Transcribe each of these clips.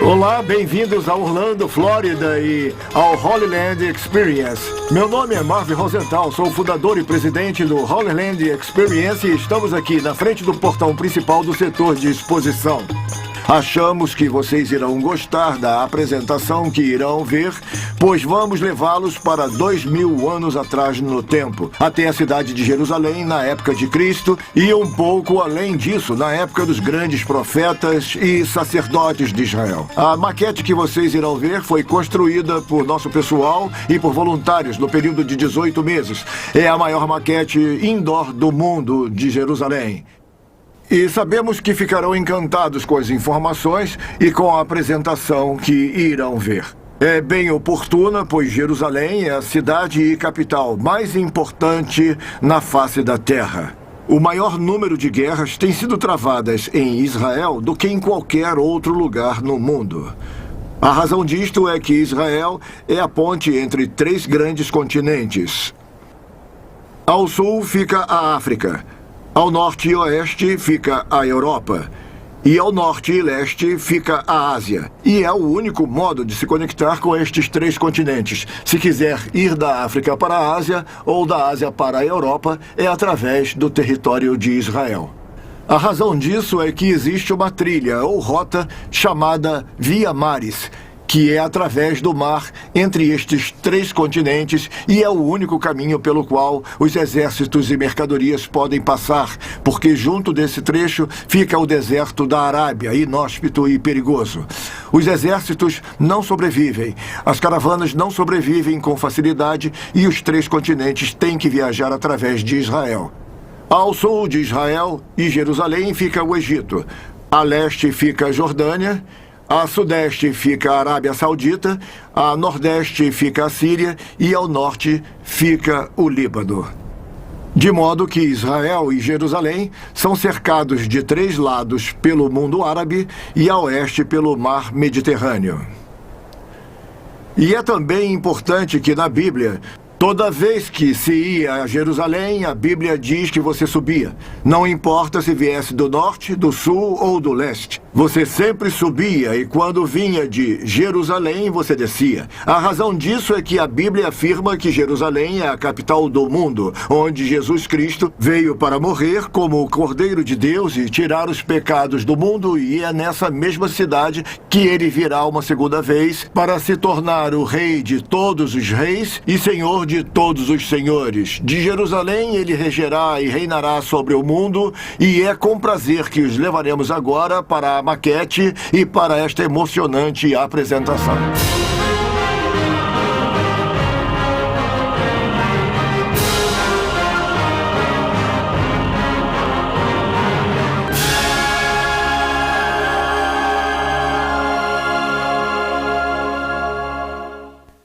Olá, bem-vindos a Orlando, Flórida e ao Holy Land Experience. Meu nome é Marvin Rosenthal, sou o fundador e presidente do Holy Land Experience e estamos aqui na frente do portão principal do setor de exposição. Achamos que vocês irão gostar da apresentação que irão ver, pois vamos levá-los para 2000 anos atrás no tempo, até a cidade de Jerusalém na época de Cristo e um pouco além disso, na época dos grandes profetas e sacerdotes de Israel. A maquete que vocês irão ver foi construída por nosso pessoal e por voluntários no período de 18 meses. É a maior maquete indoor do mundo de Jerusalém. E sabemos que ficarão encantados com as informações e com a apresentação que irão ver. É bem oportuna, pois Jerusalém é a cidade e capital mais importante na face da Terra. O maior número de guerras tem sido travadas em Israel do que em qualquer outro lugar no mundo. A razão disto é que Israel é a ponte entre 3 grandes continentes. Ao sul fica a África. Ao norte e oeste fica a Europa. E ao norte e leste fica a Ásia. E é o único modo de se conectar com estes 3 continentes. Se quiser ir da África para a Ásia ou da Ásia para a Europa, é através do território de Israel. A razão disso é que existe uma trilha ou rota chamada Via Maris, que é através do mar entre estes 3 continentes e é o único caminho pelo qual os exércitos e mercadorias podem passar, porque junto desse trecho fica o deserto da Arábia, inóspito e perigoso. Os exércitos não sobrevivem, as caravanas não sobrevivem com facilidade e os 3 continentes têm que viajar através de Israel. Ao sul de Israel e Jerusalém fica o Egito, a leste fica a Jordânia, a sudeste fica a Arábia Saudita, a nordeste fica a Síria e ao norte fica o Líbano. De modo que Israel e Jerusalém são cercados de 3 lados pelo mundo árabe e a oeste pelo mar Mediterrâneo. E é também importante que na Bíblia, toda vez que se ia a Jerusalém, a Bíblia diz que você subia. Não importa se viesse do norte, do sul ou do leste. Você sempre subia e quando vinha de Jerusalém, você descia. A razão disso é que a Bíblia afirma que Jerusalém é a capital do mundo, onde Jesus Cristo veio para morrer como o Cordeiro de Deus e tirar os pecados do mundo, e é nessa mesma cidade que ele virá uma segunda vez para se tornar o Rei de todos os reis e Senhor de todos os senhores. De Jerusalém ele regerá e reinará sobre o mundo, e é com prazer que os levaremos agora para a maquete e para esta emocionante apresentação.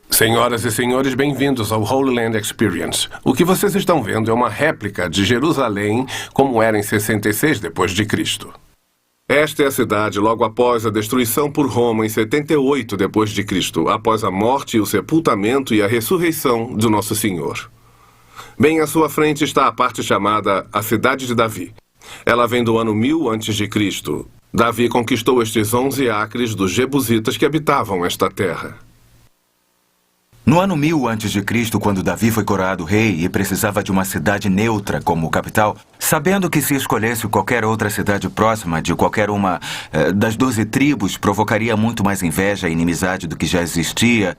Senhoras e senhores, bem-vindos ao Holy Land Experience. O que vocês estão vendo é uma réplica de Jerusalém como era em 66 d.C. Esta é a cidade logo após a destruição por Roma em 78 d.C., após a morte, o sepultamento e a ressurreição do Nosso Senhor. Bem à sua frente está a parte chamada a Cidade de Davi. Ela vem do ano 1000 a.C. Davi conquistou estes 11 acres dos jebusitas que habitavam esta terra. No ano 1000 a.C., quando Davi foi coroado rei e precisava de uma cidade neutra como capital, sabendo que se escolhesse qualquer outra cidade próxima de qualquer uma das 12 tribos provocaria muito mais inveja e inimizade do que já existia,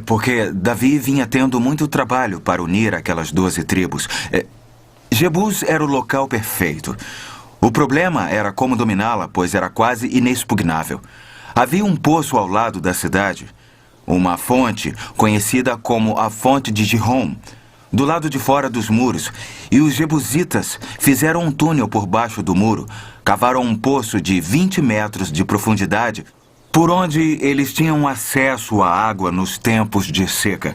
porque Davi vinha tendo muito trabalho para unir aquelas 12 tribos. Jebus era o local perfeito. O problema era como dominá-la, pois era quase inexpugnável. Havia um poço ao lado da cidade, uma fonte conhecida como a Fonte de Gihon, do lado de fora dos muros, e os jebusitas fizeram um túnel por baixo do muro, cavaram um poço de 20 metros de profundidade, por onde eles tinham acesso à água nos tempos de seca.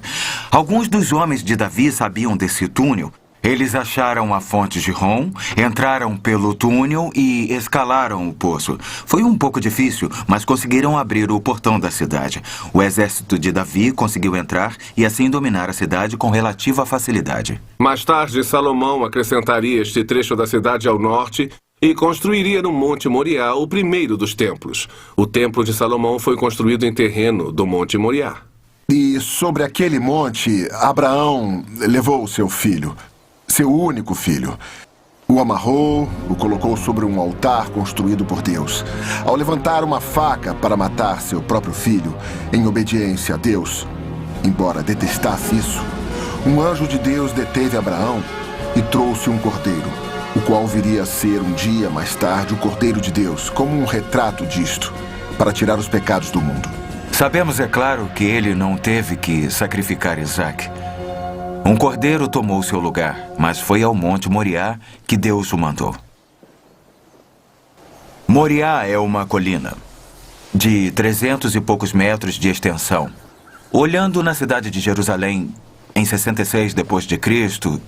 Alguns dos homens de Davi sabiam desse túnel. Eles acharam a fonte Gihon, entraram pelo túnel e escalaram o poço. Foi um pouco difícil, mas conseguiram abrir o portão da cidade. O exército de Davi conseguiu entrar e assim dominar a cidade com relativa facilidade. Mais tarde, Salomão acrescentaria este trecho da cidade ao norte e construiria no Monte Moriá o primeiro dos templos. O Templo de Salomão foi construído em terreno do Monte Moriá. E sobre aquele monte, Abraão levou o seu filho, seu único filho. O amarrou, o colocou sobre um altar construído por Deus. Ao levantar uma faca para matar seu próprio filho, em obediência a Deus, embora detestasse isso, um anjo de Deus deteve Abraão e trouxe um cordeiro, o qual viria a ser um dia mais tarde o Cordeiro de Deus, como um retrato disto, para tirar os pecados do mundo. Sabemos, é claro, que ele não teve que sacrificar Isaac. Um cordeiro tomou seu lugar, mas foi ao Monte Moriá que Deus o mandou. Moriá é uma colina de 300 e poucos metros de extensão. Olhando na cidade de Jerusalém, em 66 d.C.,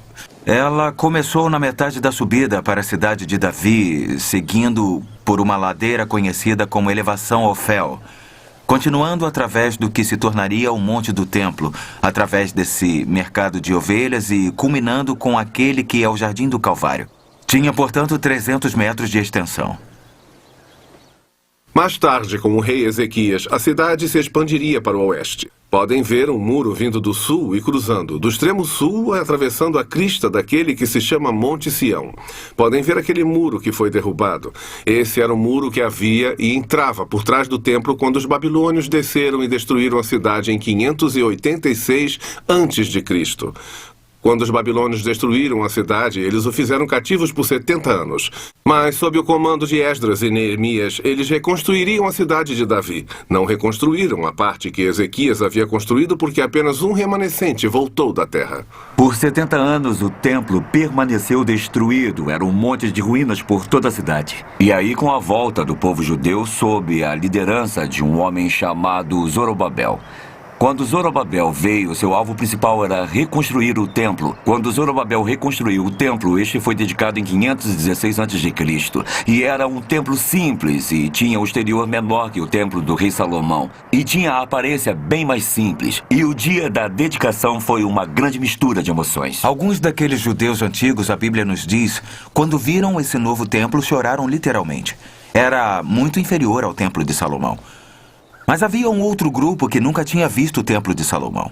ela começou na metade da subida para a cidade de Davi, seguindo por uma ladeira conhecida como Elevação Ofel, continuando através do que se tornaria o Monte do Templo, através desse mercado de ovelhas e culminando com aquele que é o Jardim do Calvário. Tinha, portanto, 300 metros de extensão. Mais tarde, com o rei Ezequias, a cidade se expandiria para o oeste. Podem ver um muro vindo do sul e cruzando, do extremo sul, atravessando a crista daquele que se chama Monte Sião. Podem ver aquele muro que foi derrubado. Esse era o muro que havia e entrava por trás do templo quando os babilônios desceram e destruíram a cidade em 586 a.C. Quando os babilônios destruíram a cidade, eles o fizeram cativos por 70 anos. Mas, sob o comando de Esdras e Neemias, eles reconstruiriam a cidade de Davi. Não reconstruíram a parte que Ezequias havia construído porque apenas um remanescente voltou da terra. Por 70 anos, o templo permaneceu destruído. Era um monte de ruínas por toda a cidade. E aí, com a volta do povo judeu, sob a liderança de um homem chamado Zorobabel. Quando Zorobabel veio, seu alvo principal era reconstruir o templo. Quando Zorobabel reconstruiu o templo, este foi dedicado em 516 a.C. E era um templo simples e tinha o exterior menor que o templo do rei Salomão. E tinha a aparência bem mais simples. E o dia da dedicação foi uma grande mistura de emoções. Alguns daqueles judeus antigos, a Bíblia nos diz, quando viram esse novo templo, choraram literalmente. Era muito inferior ao templo de Salomão. Mas havia um outro grupo que nunca tinha visto o Templo de Salomão.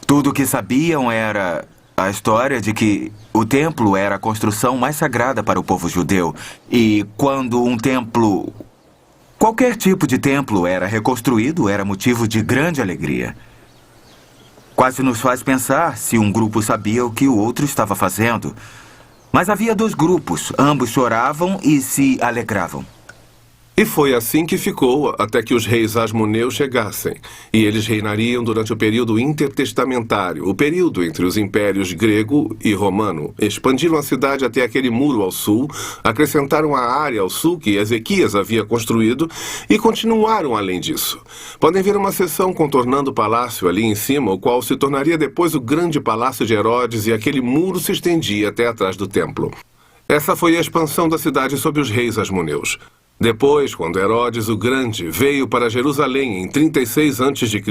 Tudo o que sabiam era a história de que o templo era a construção mais sagrada para o povo judeu. E quando um templo, qualquer tipo de templo, era reconstruído, era motivo de grande alegria. Quase nos faz pensar se um grupo sabia o que o outro estava fazendo. Mas havia dois grupos, ambos choravam e se alegravam. E foi assim que ficou até que os reis asmoneus chegassem. E eles reinariam durante o período intertestamentário, o período entre os impérios grego e romano. Expandiram a cidade até aquele muro ao sul, acrescentaram a área ao sul que Ezequias havia construído e continuaram além disso. Podem ver uma seção contornando o palácio ali em cima, o qual se tornaria depois o grande palácio de Herodes, e aquele muro se estendia até atrás do templo. Essa foi a expansão da cidade sob os reis asmoneus. Depois, quando Herodes o Grande veio para Jerusalém em 36 a.C.,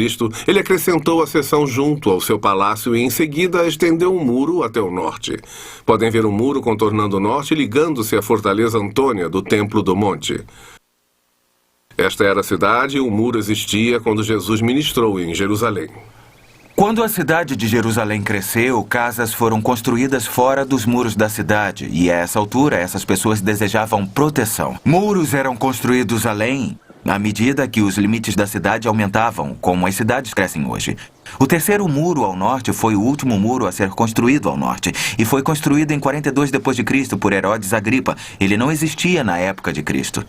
ele acrescentou a seção junto ao seu palácio e em seguida estendeu um muro até o norte. Podem ver um muro contornando o norte ligando-se à fortaleza Antônia do Templo do Monte. Esta era a cidade e o muro existia quando Jesus ministrou em Jerusalém. Quando a cidade de Jerusalém cresceu, casas foram construídas fora dos muros da cidade. E a essa altura, essas pessoas desejavam proteção. Muros eram construídos além, à medida que os limites da cidade aumentavam, como as cidades crescem hoje. O terceiro muro ao norte foi o último muro a ser construído ao norte. E foi construído em 42 d.C. por Herodes Agripa. Ele não existia na época de Cristo.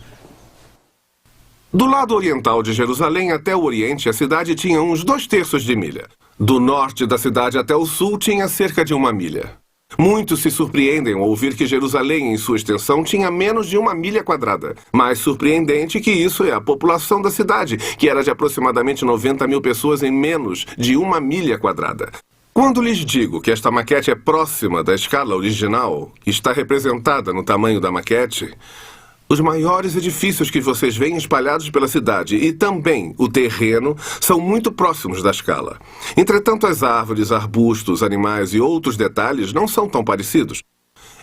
Do lado oriental de Jerusalém até o oriente, a cidade tinha uns 2/3 de milha. Do norte da cidade até o sul tinha cerca de 1 milha. Muitos se surpreendem ao ouvir que Jerusalém, em sua extensão, tinha menos de 1 milha quadrada. Mais surpreendente que isso é a população da cidade, que era de aproximadamente 90 mil pessoas em menos de 1 milha quadrada. Quando lhes digo que esta maquete é próxima da escala original, que está representada no tamanho da maquete, os maiores edifícios que vocês veem espalhados pela cidade e também o terreno são muito próximos da escala. Entretanto, as árvores, arbustos, animais e outros detalhes não são tão parecidos.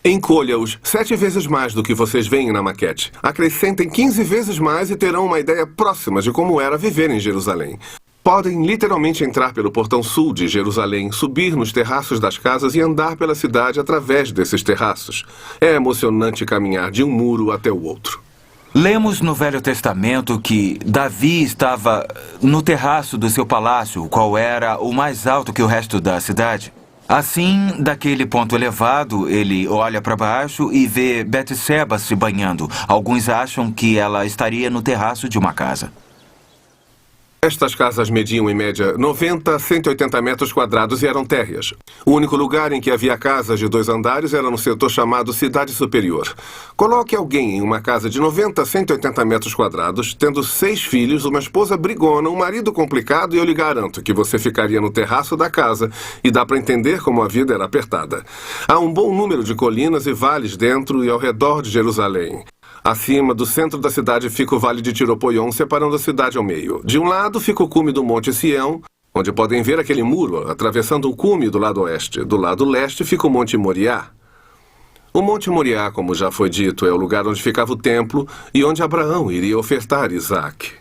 Encolha-os 7 vezes mais do que vocês veem na maquete. Acrescentem 15 vezes mais e terão uma ideia próxima de como era viver em Jerusalém. Podem literalmente entrar pelo portão sul de Jerusalém, subir nos terraços das casas e andar pela cidade através desses terraços. É emocionante caminhar de um muro até o outro. Lemos no Velho Testamento que Davi estava no terraço do seu palácio, o qual era o mais alto que o resto da cidade. Assim, daquele ponto elevado, ele olha para baixo e vê Betseba se banhando. Alguns acham que ela estaria no terraço de uma casa. Estas casas mediam, em média, 90 a 180 metros quadrados e eram térreas. O único lugar em que havia casas de 2 andares era no setor chamado Cidade Superior. Coloque alguém em uma casa de 90 a 180 metros quadrados, tendo 6 filhos, uma esposa brigona, um marido complicado, e eu lhe garanto que você ficaria no terraço da casa e dá para entender como a vida era apertada. Há um bom número de colinas e vales dentro e ao redor de Jerusalém. Acima do centro da cidade fica o Vale de Tiropoion, separando a cidade ao meio. De um lado fica o cume do Monte Sião, onde podem ver aquele muro atravessando o cume do lado oeste. Do lado leste fica o Monte Moriá. O Monte Moriá, como já foi dito, é o lugar onde ficava o templo e onde Abraão iria ofertar Isaac.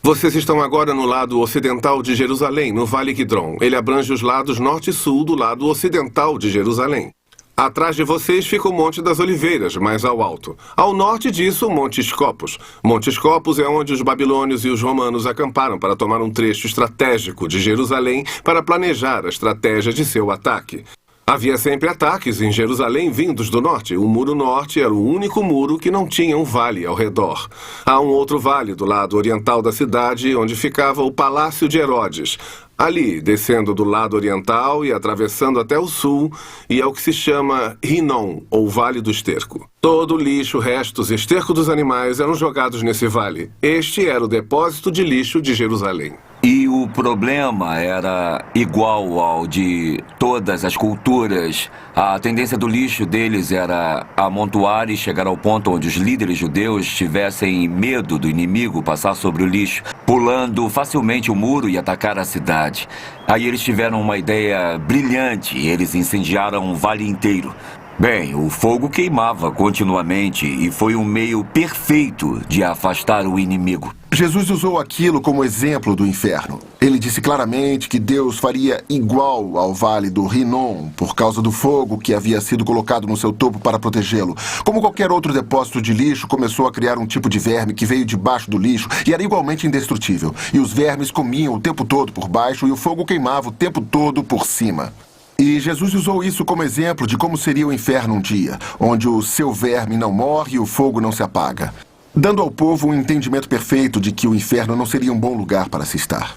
Vocês estão agora no lado ocidental de Jerusalém, no Vale Quidron. Ele abrange os lados norte e sul do lado ocidental de Jerusalém. Atrás de vocês fica o Monte das Oliveiras, mais ao alto. Ao norte disso, o Monte Escopos. Monte Escopos é onde os babilônios e os romanos acamparam para tomar um trecho estratégico de Jerusalém para planejar a estratégia de seu ataque. Havia sempre ataques em Jerusalém vindos do norte. O Muro Norte era o único muro que não tinha um vale ao redor. Há um outro vale do lado oriental da cidade, onde ficava o Palácio de Herodes. Ali, descendo do lado oriental e atravessando até o sul, e é o que se chama Rinom, ou Vale do Esterco. Todo o lixo, restos e esterco dos animais eram jogados nesse vale. Este era o depósito de lixo de Jerusalém. E o problema era igual ao de todas as culturas. A tendência do lixo deles era amontoar e chegar ao ponto onde os líderes judeus tivessem medo do inimigo passar sobre o lixo, pulando facilmente o muro e atacar a cidade. Aí eles tiveram uma ideia brilhante. Eles incendiaram o vale inteiro. Bem, o fogo queimava continuamente e foi um meio perfeito de afastar o inimigo. Jesus usou aquilo como exemplo do inferno. Ele disse claramente que Deus faria igual ao vale do Rinom por causa do fogo que havia sido colocado no seu topo para protegê-lo. Como qualquer outro depósito de lixo, começou a criar um tipo de verme que veio debaixo do lixo e era igualmente indestrutível. E os vermes comiam o tempo todo por baixo e o fogo queimava o tempo todo por cima. E Jesus usou isso como exemplo de como seria o inferno um dia, onde o seu verme não morre e o fogo não se apaga, dando ao povo um entendimento perfeito de que o inferno não seria um bom lugar para se estar.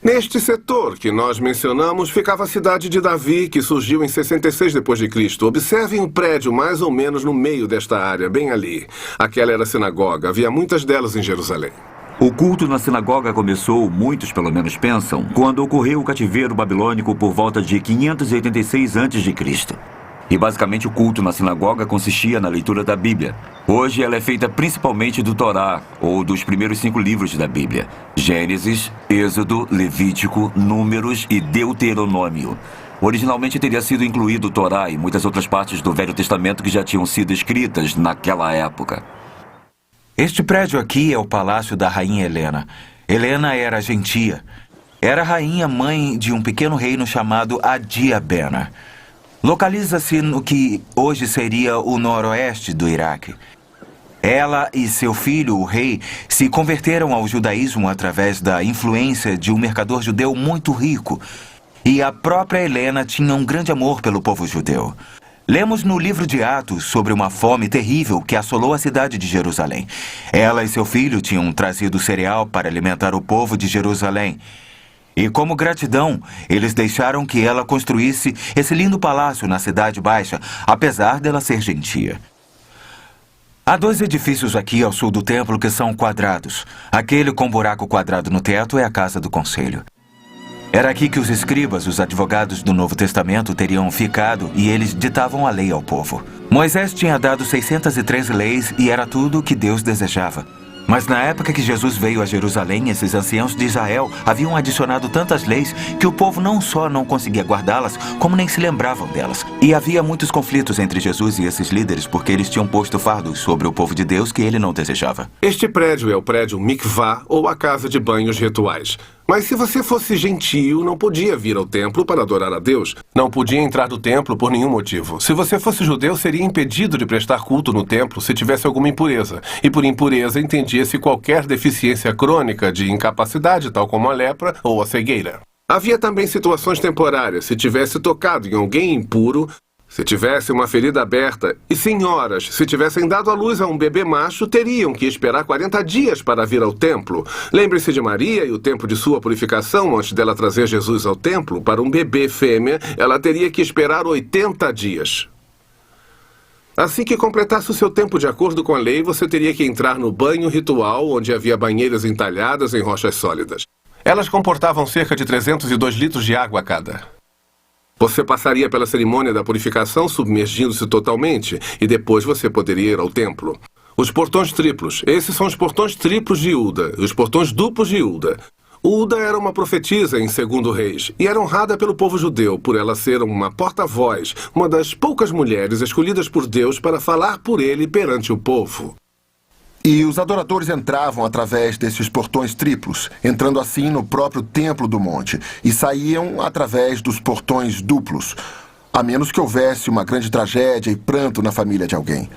Neste setor que nós mencionamos ficava a cidade de Davi, que surgiu em 66 d.C. Observem o prédio mais ou menos no meio desta área, bem ali. Aquela era a sinagoga, havia muitas delas em Jerusalém. O culto na sinagoga começou, muitos pelo menos pensam, quando ocorreu o cativeiro babilônico por volta de 586 a.C. E basicamente o culto na sinagoga consistia na leitura da Bíblia. Hoje ela é feita principalmente do Torá, ou dos primeiros 5 livros da Bíblia: Gênesis, Êxodo, Levítico, Números e Deuteronômio. Originalmente teria sido incluído o Torá e muitas outras partes do Velho Testamento que já tinham sido escritas naquela época. Este prédio aqui é o palácio da rainha Helena. Helena era gentia. Era rainha mãe de um pequeno reino chamado Adiabena. Localiza-se no que hoje seria o noroeste do Iraque. Ela e seu filho, o rei, se converteram ao judaísmo através da influência de um mercador judeu muito rico. E a própria Helena tinha um grande amor pelo povo judeu. Lemos no livro de Atos sobre uma fome terrível que assolou a cidade de Jerusalém. Ela e seu filho tinham trazido cereal para alimentar o povo de Jerusalém. E como gratidão, eles deixaram que ela construísse esse lindo palácio na Cidade Baixa, apesar dela ser gentia. Há 2 edifícios aqui ao sul do templo que são quadrados. Aquele com buraco quadrado no teto é a Casa do Conselho. Era aqui que os escribas, os advogados do Novo Testamento, teriam ficado e eles ditavam a lei ao povo. Moisés tinha dado 613 leis e era tudo o que Deus desejava. Mas na época que Jesus veio a Jerusalém, esses anciãos de Israel haviam adicionado tantas leis que o povo não só não conseguia guardá-las, como nem se lembravam delas. E havia muitos conflitos entre Jesus e esses líderes porque eles tinham posto fardos sobre o povo de Deus que ele não desejava. Este prédio é o prédio Mikvah, ou a casa de banhos rituais. Mas se você fosse gentio, não podia vir ao templo para adorar a Deus. Não podia entrar no templo por nenhum motivo. Se você fosse judeu, seria impedido de prestar culto no templo se tivesse alguma impureza. E por impureza entendia-se qualquer deficiência crônica de incapacidade, tal como a lepra ou a cegueira. Havia também situações temporárias. Se tivesse tocado em alguém impuro, se tivesse uma ferida aberta, e senhoras, se tivessem dado à luz a um bebê macho, teriam que esperar 40 dias para vir ao templo. Lembre-se de Maria e o tempo de sua purificação antes dela trazer Jesus ao templo. Para um bebê fêmea, ela teria que esperar 80 dias. Assim que completasse o seu tempo de acordo com a lei, você teria que entrar no banho ritual, onde havia banheiras entalhadas em rochas sólidas. Elas comportavam cerca de 302 litros de água cada. Você passaria pela cerimônia da purificação submergindo-se totalmente e depois você poderia ir ao templo. Os portões triplos. Esses são os portões triplos de Hilda, os portões duplos de Hilda. Hilda era uma profetisa em 2 Reis e era honrada pelo povo judeu por ela ser uma porta-voz, uma das poucas mulheres escolhidas por Deus para falar por ele perante o povo. E os adoradores entravam através desses portões triplos, entrando assim no próprio templo do monte, e saíam através dos portões duplos, a menos que houvesse uma grande tragédia e pranto na família de alguém.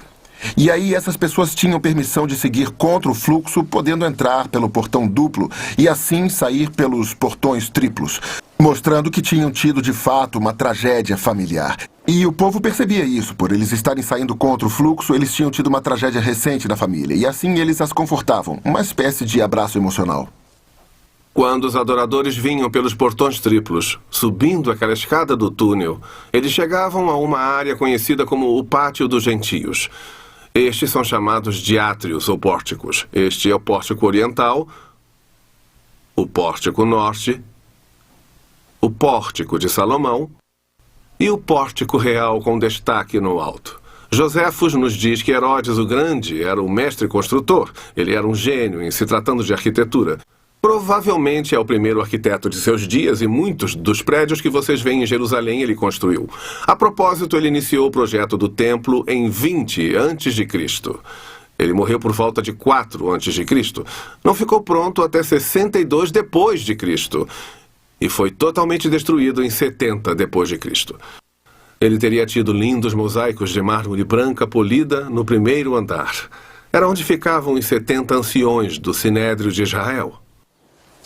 E aí essas pessoas tinham permissão de seguir contra o fluxo, podendo entrar pelo portão duplo e assim sair pelos portões triplos, mostrando que tinham tido de fato uma tragédia familiar. E o povo percebia isso, por eles estarem saindo contra o fluxo, eles tinham tido uma tragédia recente na família, e assim eles as confortavam, uma espécie de abraço emocional. Quando os adoradores vinham pelos portões triplos, subindo aquela escada do túnel, eles chegavam a uma área conhecida como o Pátio dos Gentios. Estes são chamados de átrios ou pórticos. Este é o pórtico oriental, o pórtico norte, o pórtico de Salomão e o pórtico real com destaque no alto. Joséfos nos diz que Herodes o Grande era o mestre construtor. Ele era um gênio em se tratando de arquitetura. Provavelmente é o primeiro arquiteto de seus dias e muitos dos prédios que vocês veem em Jerusalém ele construiu. A propósito, ele iniciou o projeto do templo em 20 a.C. Ele morreu por volta de 4 a.C. Não ficou pronto até 62 depois de Cristo e foi totalmente destruído em 70 depois de Cristo. Ele teria tido lindos mosaicos de mármore branca polida no primeiro andar. Era onde ficavam os 70 anciões do Sinédrio de Israel.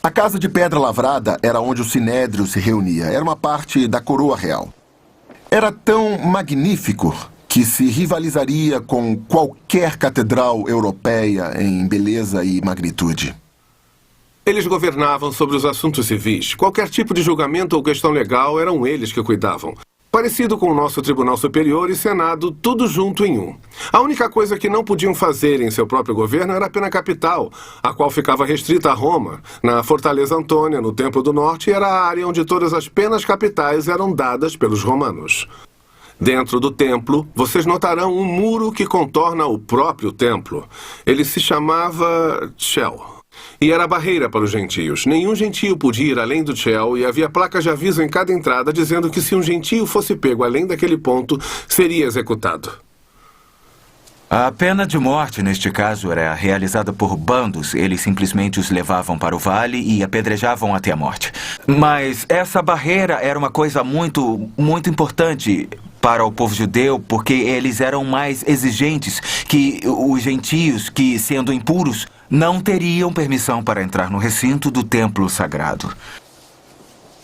A casa de pedra lavrada era onde o Sinédrio se reunia. Era uma parte da coroa real. Era tão magnífico que se rivalizaria com qualquer catedral europeia em beleza e magnitude. Eles governavam sobre os assuntos civis. Qualquer tipo de julgamento ou questão legal eram eles que cuidavam. Parecido com o nosso Tribunal Superior e Senado, tudo junto em um. A única coisa que não podiam fazer em seu próprio governo era a pena capital, a qual ficava restrita a Roma. Na Fortaleza Antônia, no Templo do Norte, era a área onde todas as penas capitais eram dadas pelos romanos. Dentro do templo, vocês notarão um muro que contorna o próprio templo. Ele se chamava Shell. E era barreira para os gentios. Nenhum gentio podia ir além do Shell e havia placas de aviso em cada entrada dizendo que se um gentio fosse pego além daquele ponto, seria executado. A pena de morte, neste caso, era realizada por bandos. Eles simplesmente os levavam para o vale e apedrejavam até a morte. Mas essa barreira era uma coisa muito importante para o povo judeu, porque eles eram mais exigentes que os gentios, que, sendo impuros, não teriam permissão para entrar no recinto do templo sagrado.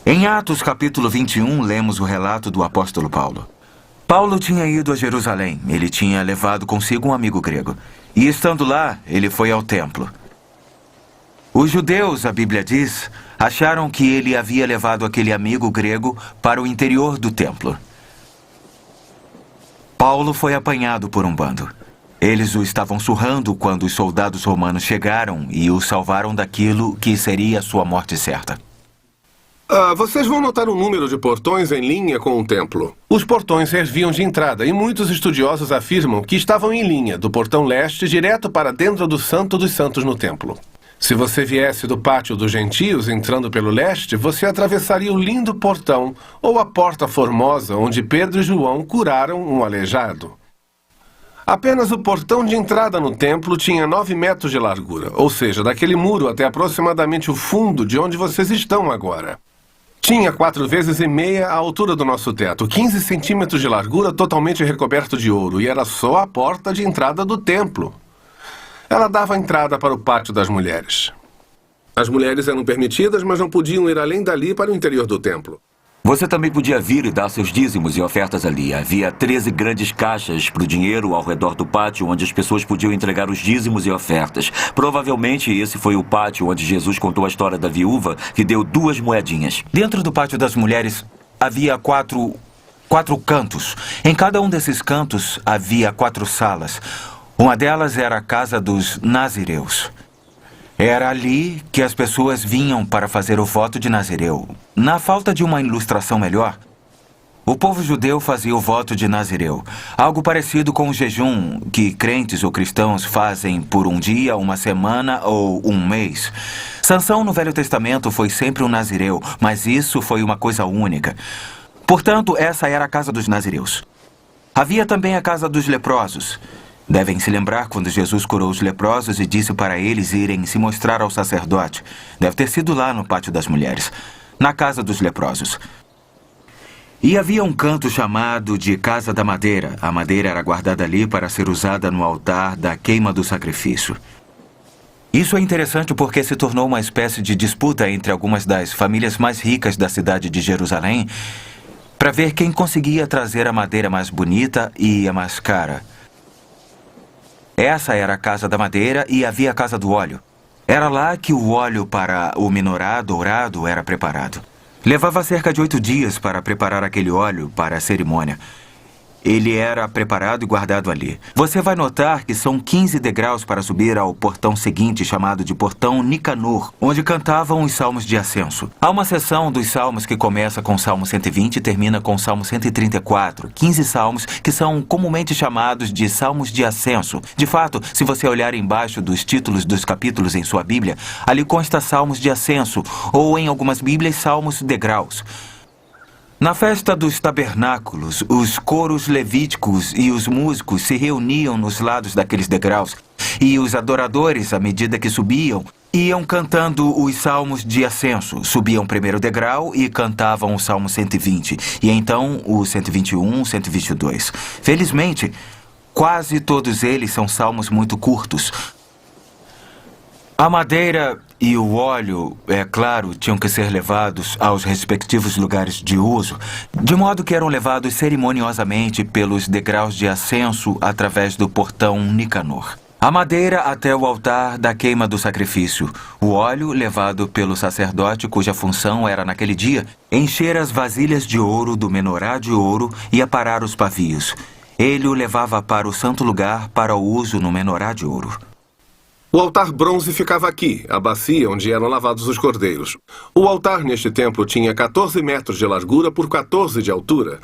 Em Atos capítulo 21, lemos o relato do apóstolo Paulo. Paulo tinha ido a Jerusalém. Ele tinha levado consigo um amigo grego. E estando lá, ele foi ao templo. Os judeus, a Bíblia diz, acharam que ele havia levado aquele amigo grego para o interior do templo. Paulo foi apanhado por um bando. Eles o estavam surrando quando os soldados romanos chegaram e o salvaram daquilo que seria a sua morte certa. Vocês vão notar um número de portões em linha com o templo. Os portões serviam de entrada e muitos estudiosos afirmam que estavam em linha do portão leste direto para dentro do Santo dos Santos no templo. Se você viesse do pátio dos gentios entrando pelo leste, você atravessaria o lindo portão ou a porta formosa onde Pedro e João curaram um aleijado. Apenas o portão de entrada no templo tinha 9 metros de largura, ou seja, daquele muro até aproximadamente o fundo de onde vocês estão agora. Tinha 4,5 vezes a altura do nosso teto, 15 centímetros de largura, totalmente recoberto de ouro, e era só a porta de entrada do templo. Ela dava entrada para o pátio das mulheres. As mulheres eram permitidas, mas não podiam ir além dali para o interior do templo. Você também podia vir e dar seus dízimos e ofertas ali. Havia 13 grandes caixas para o dinheiro ao redor do pátio, onde as pessoas podiam entregar os dízimos e ofertas. Provavelmente esse foi o pátio onde Jesus contou a história da viúva que deu 2 moedinhas. Dentro do pátio das mulheres havia quatro cantos. Em cada um desses cantos havia 4 salas. Uma delas era a casa dos nazireus. Era ali que as pessoas vinham para fazer o voto de Nazireu. Na falta de uma ilustração melhor, o povo judeu fazia o voto de Nazireu, algo parecido com o jejum que crentes ou cristãos fazem por um dia, uma semana ou um mês. Sansão no Velho Testamento foi sempre um nazireu, mas isso foi uma coisa única. Portanto, essa era a casa dos nazireus. Havia também a casa dos leprosos. Devem se lembrar quando Jesus curou os leprosos e disse para eles irem se mostrar ao sacerdote. Deve ter sido lá no pátio das mulheres, na casa dos leprosos. E havia um canto chamado de Casa da Madeira. A madeira era guardada ali para ser usada no altar da queima do sacrifício. Isso é interessante porque se tornou uma espécie de disputa entre algumas das famílias mais ricas da cidade de Jerusalém para ver quem conseguia trazer a madeira mais bonita e a mais cara. Essa era a Casa da Madeira e havia a Casa do Óleo. Era lá que o óleo para o menorá dourado era preparado. Levava cerca de 8 dias para preparar aquele óleo para a cerimônia. Ele era preparado e guardado ali. Você vai notar que são 15 degraus para subir ao portão seguinte, chamado de Portão Nicanor, onde cantavam os salmos de ascenso. Há uma seção dos salmos que começa com o Salmo 120 e termina com o Salmo 134. 15 salmos que são comumente chamados de salmos de ascenso. De fato, se você olhar embaixo dos títulos dos capítulos em sua Bíblia, ali consta salmos de ascenso, ou em algumas Bíblias, salmos degraus. Na festa dos tabernáculos, os coros levíticos e os músicos se reuniam nos lados daqueles degraus, e os adoradores, à medida que subiam, iam cantando os salmos de ascenso. Subiam o primeiro degrau e cantavam o Salmo 120, e então o 121, 122. Felizmente, quase todos eles são salmos muito curtos. A madeira e o óleo, é claro, tinham que ser levados aos respectivos lugares de uso, de modo que eram levados cerimoniosamente pelos degraus de ascenso através do portão Nicanor. A madeira até o altar da queima do sacrifício. O óleo levado pelo sacerdote, cuja função era, naquele dia, encher as vasilhas de ouro do menorá de ouro e aparar os pavios. Ele o levava para o santo lugar para o uso no menorá de ouro. O altar bronze ficava aqui, a bacia onde eram lavados os cordeiros. O altar neste templo tinha 14 metros de largura por 14 de altura.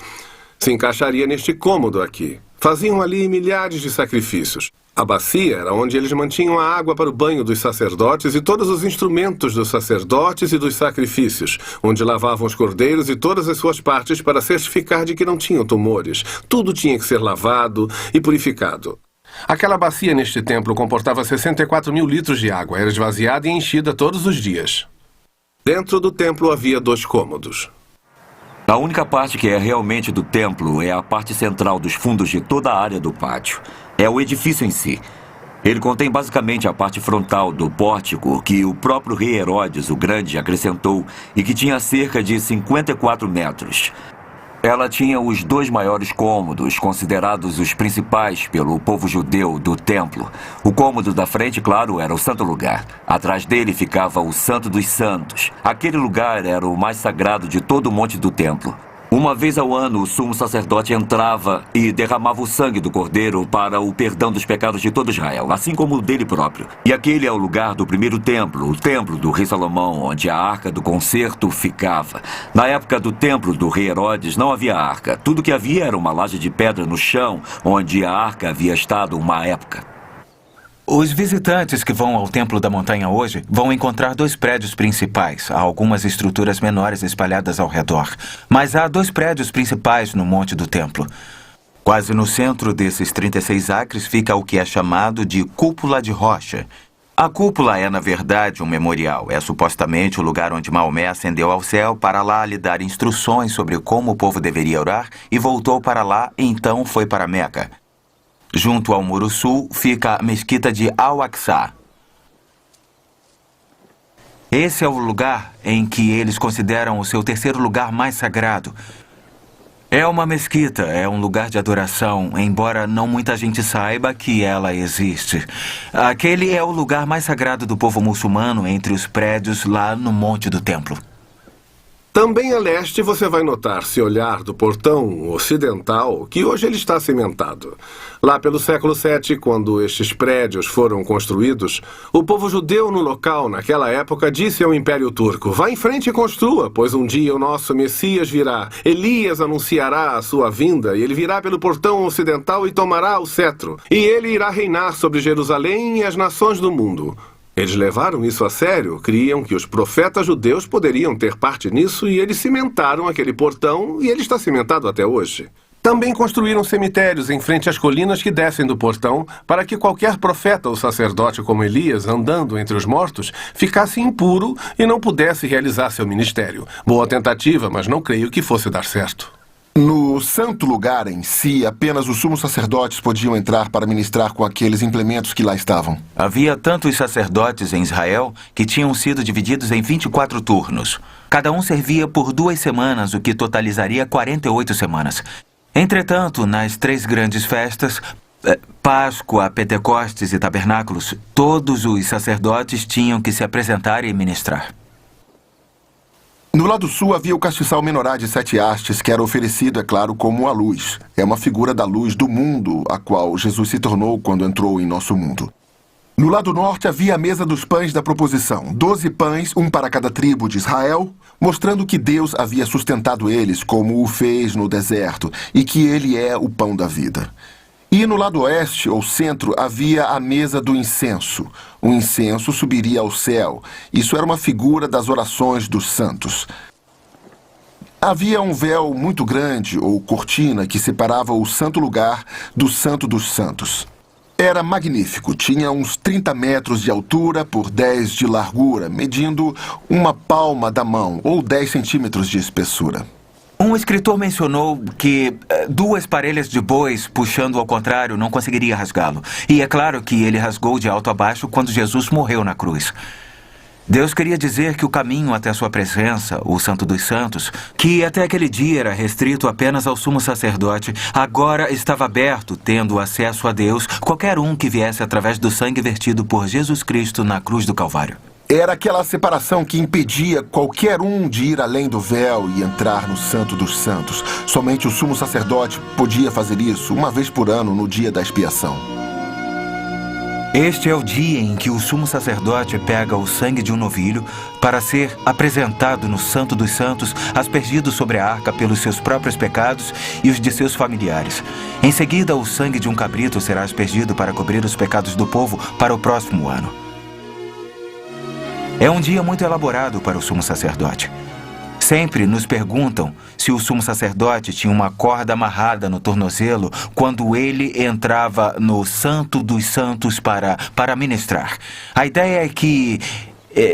Se encaixaria neste cômodo aqui. Faziam ali milhares de sacrifícios. A bacia era onde eles mantinham a água para o banho dos sacerdotes e todos os instrumentos dos sacerdotes e dos sacrifícios, onde lavavam os cordeiros e todas as suas partes para certificar de que não tinham tumores. Tudo tinha que ser lavado e purificado. Aquela bacia neste templo comportava 64 mil litros de água. Era esvaziada e enchida todos os dias. Dentro do templo havia 2 cômodos. A única parte que é realmente do templo é a parte central dos fundos de toda a área do pátio. É o edifício em si. Ele contém basicamente a parte frontal do pórtico que o próprio rei Herodes, o Grande, acrescentou e que tinha cerca de 54 metros. Ela tinha os 2 maiores cômodos, considerados os principais pelo povo judeu do templo. O cômodo da frente, claro, era o santo lugar. Atrás dele ficava o Santo dos Santos. Aquele lugar era o mais sagrado de todo o monte do templo. Uma vez ao ano, o sumo sacerdote entrava e derramava o sangue do cordeiro para o perdão dos pecados de todo Israel, assim como o dele próprio. E aquele é o lugar do primeiro templo, o templo do rei Salomão, onde a arca do concerto ficava. Na época do templo do rei Herodes, não havia arca. Tudo que havia era uma laje de pedra no chão, onde a arca havia estado uma época. Os visitantes que vão ao Templo da Montanha hoje vão encontrar 2 prédios principais. Há algumas estruturas menores espalhadas ao redor. Mas há 2 prédios principais no Monte do Templo. Quase no centro desses 36 acres fica o que é chamado de Cúpula de Rocha. A cúpula é, na verdade, um memorial. É supostamente o lugar onde Maomé ascendeu ao céu para lá lhe dar instruções sobre como o povo deveria orar e voltou para lá e então foi para Meca. Junto ao Muro Sul fica a mesquita de Al-Aqsa. Esse é o lugar em que eles consideram o seu terceiro lugar mais sagrado. É uma mesquita, é um lugar de adoração, embora não muita gente saiba que ela existe. Aquele é o lugar mais sagrado do povo muçulmano entre os prédios lá no Monte do Templo. Também a leste você vai notar, se olhar do portão ocidental, que hoje ele está cimentado. Lá pelo século VII, quando estes prédios foram construídos, o povo judeu no local, naquela época, disse ao Império Turco: vá em frente e construa, pois um dia o nosso Messias virá. Elias anunciará a sua vinda, e ele virá pelo portão ocidental e tomará o cetro. E ele irá reinar sobre Jerusalém e as nações do mundo. Eles levaram isso a sério, criam que os profetas judeus poderiam ter parte nisso e eles cimentaram aquele portão e ele está cimentado até hoje. Também construíram cemitérios em frente às colinas que descem do portão para que qualquer profeta ou sacerdote como Elias, andando entre os mortos, ficasse impuro e não pudesse realizar seu ministério. Boa tentativa, mas não creio que fosse dar certo. No santo lugar em si, apenas os sumos sacerdotes podiam entrar para ministrar com aqueles implementos que lá estavam. Havia tantos sacerdotes em Israel que tinham sido divididos em 24 turnos. Cada um servia por 2 semanas, o que totalizaria 48 semanas. Entretanto, nas 3 grandes festas, Páscoa, Pentecostes e Tabernáculos, todos os sacerdotes tinham que se apresentar e ministrar. No lado sul havia o castiçal menorá de 7 hastes, que era oferecido, é claro, como a luz. É uma figura da luz do mundo, a qual Jesus se tornou quando entrou em nosso mundo. No lado norte havia a mesa dos pães da proposição, 12 pães, um para cada tribo de Israel, mostrando que Deus havia sustentado eles, como o fez no deserto, e que ele é o pão da vida. E no lado oeste, ou centro, havia a mesa do incenso. O incenso subiria ao céu. Isso era uma figura das orações dos santos. Havia um véu muito grande, ou cortina, que separava o santo lugar do santo dos santos. Era magnífico. Tinha uns 30 metros de altura por 10 de largura, medindo uma palma da mão, ou 10 centímetros de espessura. Um escritor mencionou que 2 parelhas de bois puxando ao contrário não conseguiria rasgá-lo. E é claro que ele rasgou de alto a baixo quando Jesus morreu na cruz. Deus queria dizer que o caminho até a sua presença, o Santo dos Santos, que até aquele dia era restrito apenas ao sumo sacerdote, agora estava aberto, tendo acesso a Deus, qualquer um que viesse através do sangue vertido por Jesus Cristo na cruz do Calvário. Era aquela separação que impedia qualquer um de ir além do véu e entrar no Santo dos Santos. Somente o sumo sacerdote podia fazer isso uma vez por ano, no dia da expiação. Este é o dia em que o sumo sacerdote pega o sangue de um novilho para ser apresentado no Santo dos Santos, aspergido sobre a arca pelos seus próprios pecados e os de seus familiares. Em seguida, o sangue de um cabrito será aspergido para cobrir os pecados do povo para o próximo ano. É um dia muito elaborado para o sumo sacerdote. Sempre nos perguntam se o sumo sacerdote tinha uma corda amarrada no tornozelo quando ele entrava no Santo dos Santos para ministrar. A ideia é que,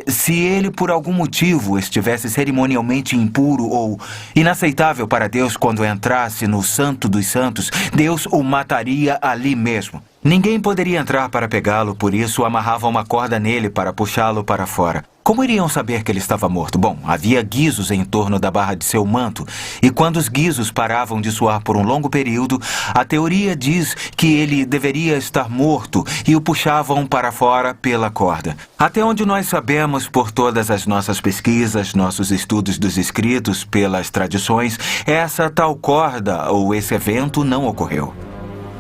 se ele por algum motivo estivesse cerimonialmente impuro ou inaceitável para Deus quando entrasse no Santo dos Santos, Deus o mataria ali mesmo. Ninguém poderia entrar para pegá-lo, por isso amarravam uma corda nele para puxá-lo para fora. Como iriam saber que ele estava morto? Bom, havia guizos em torno da barra de seu manto, e quando os guizos paravam de suar por um longo período, a teoria diz que ele deveria estar morto e o puxavam para fora pela corda. Até onde nós sabemos, por todas as nossas pesquisas, nossos estudos dos escritos, pelas tradições, essa tal corda ou esse evento não ocorreu.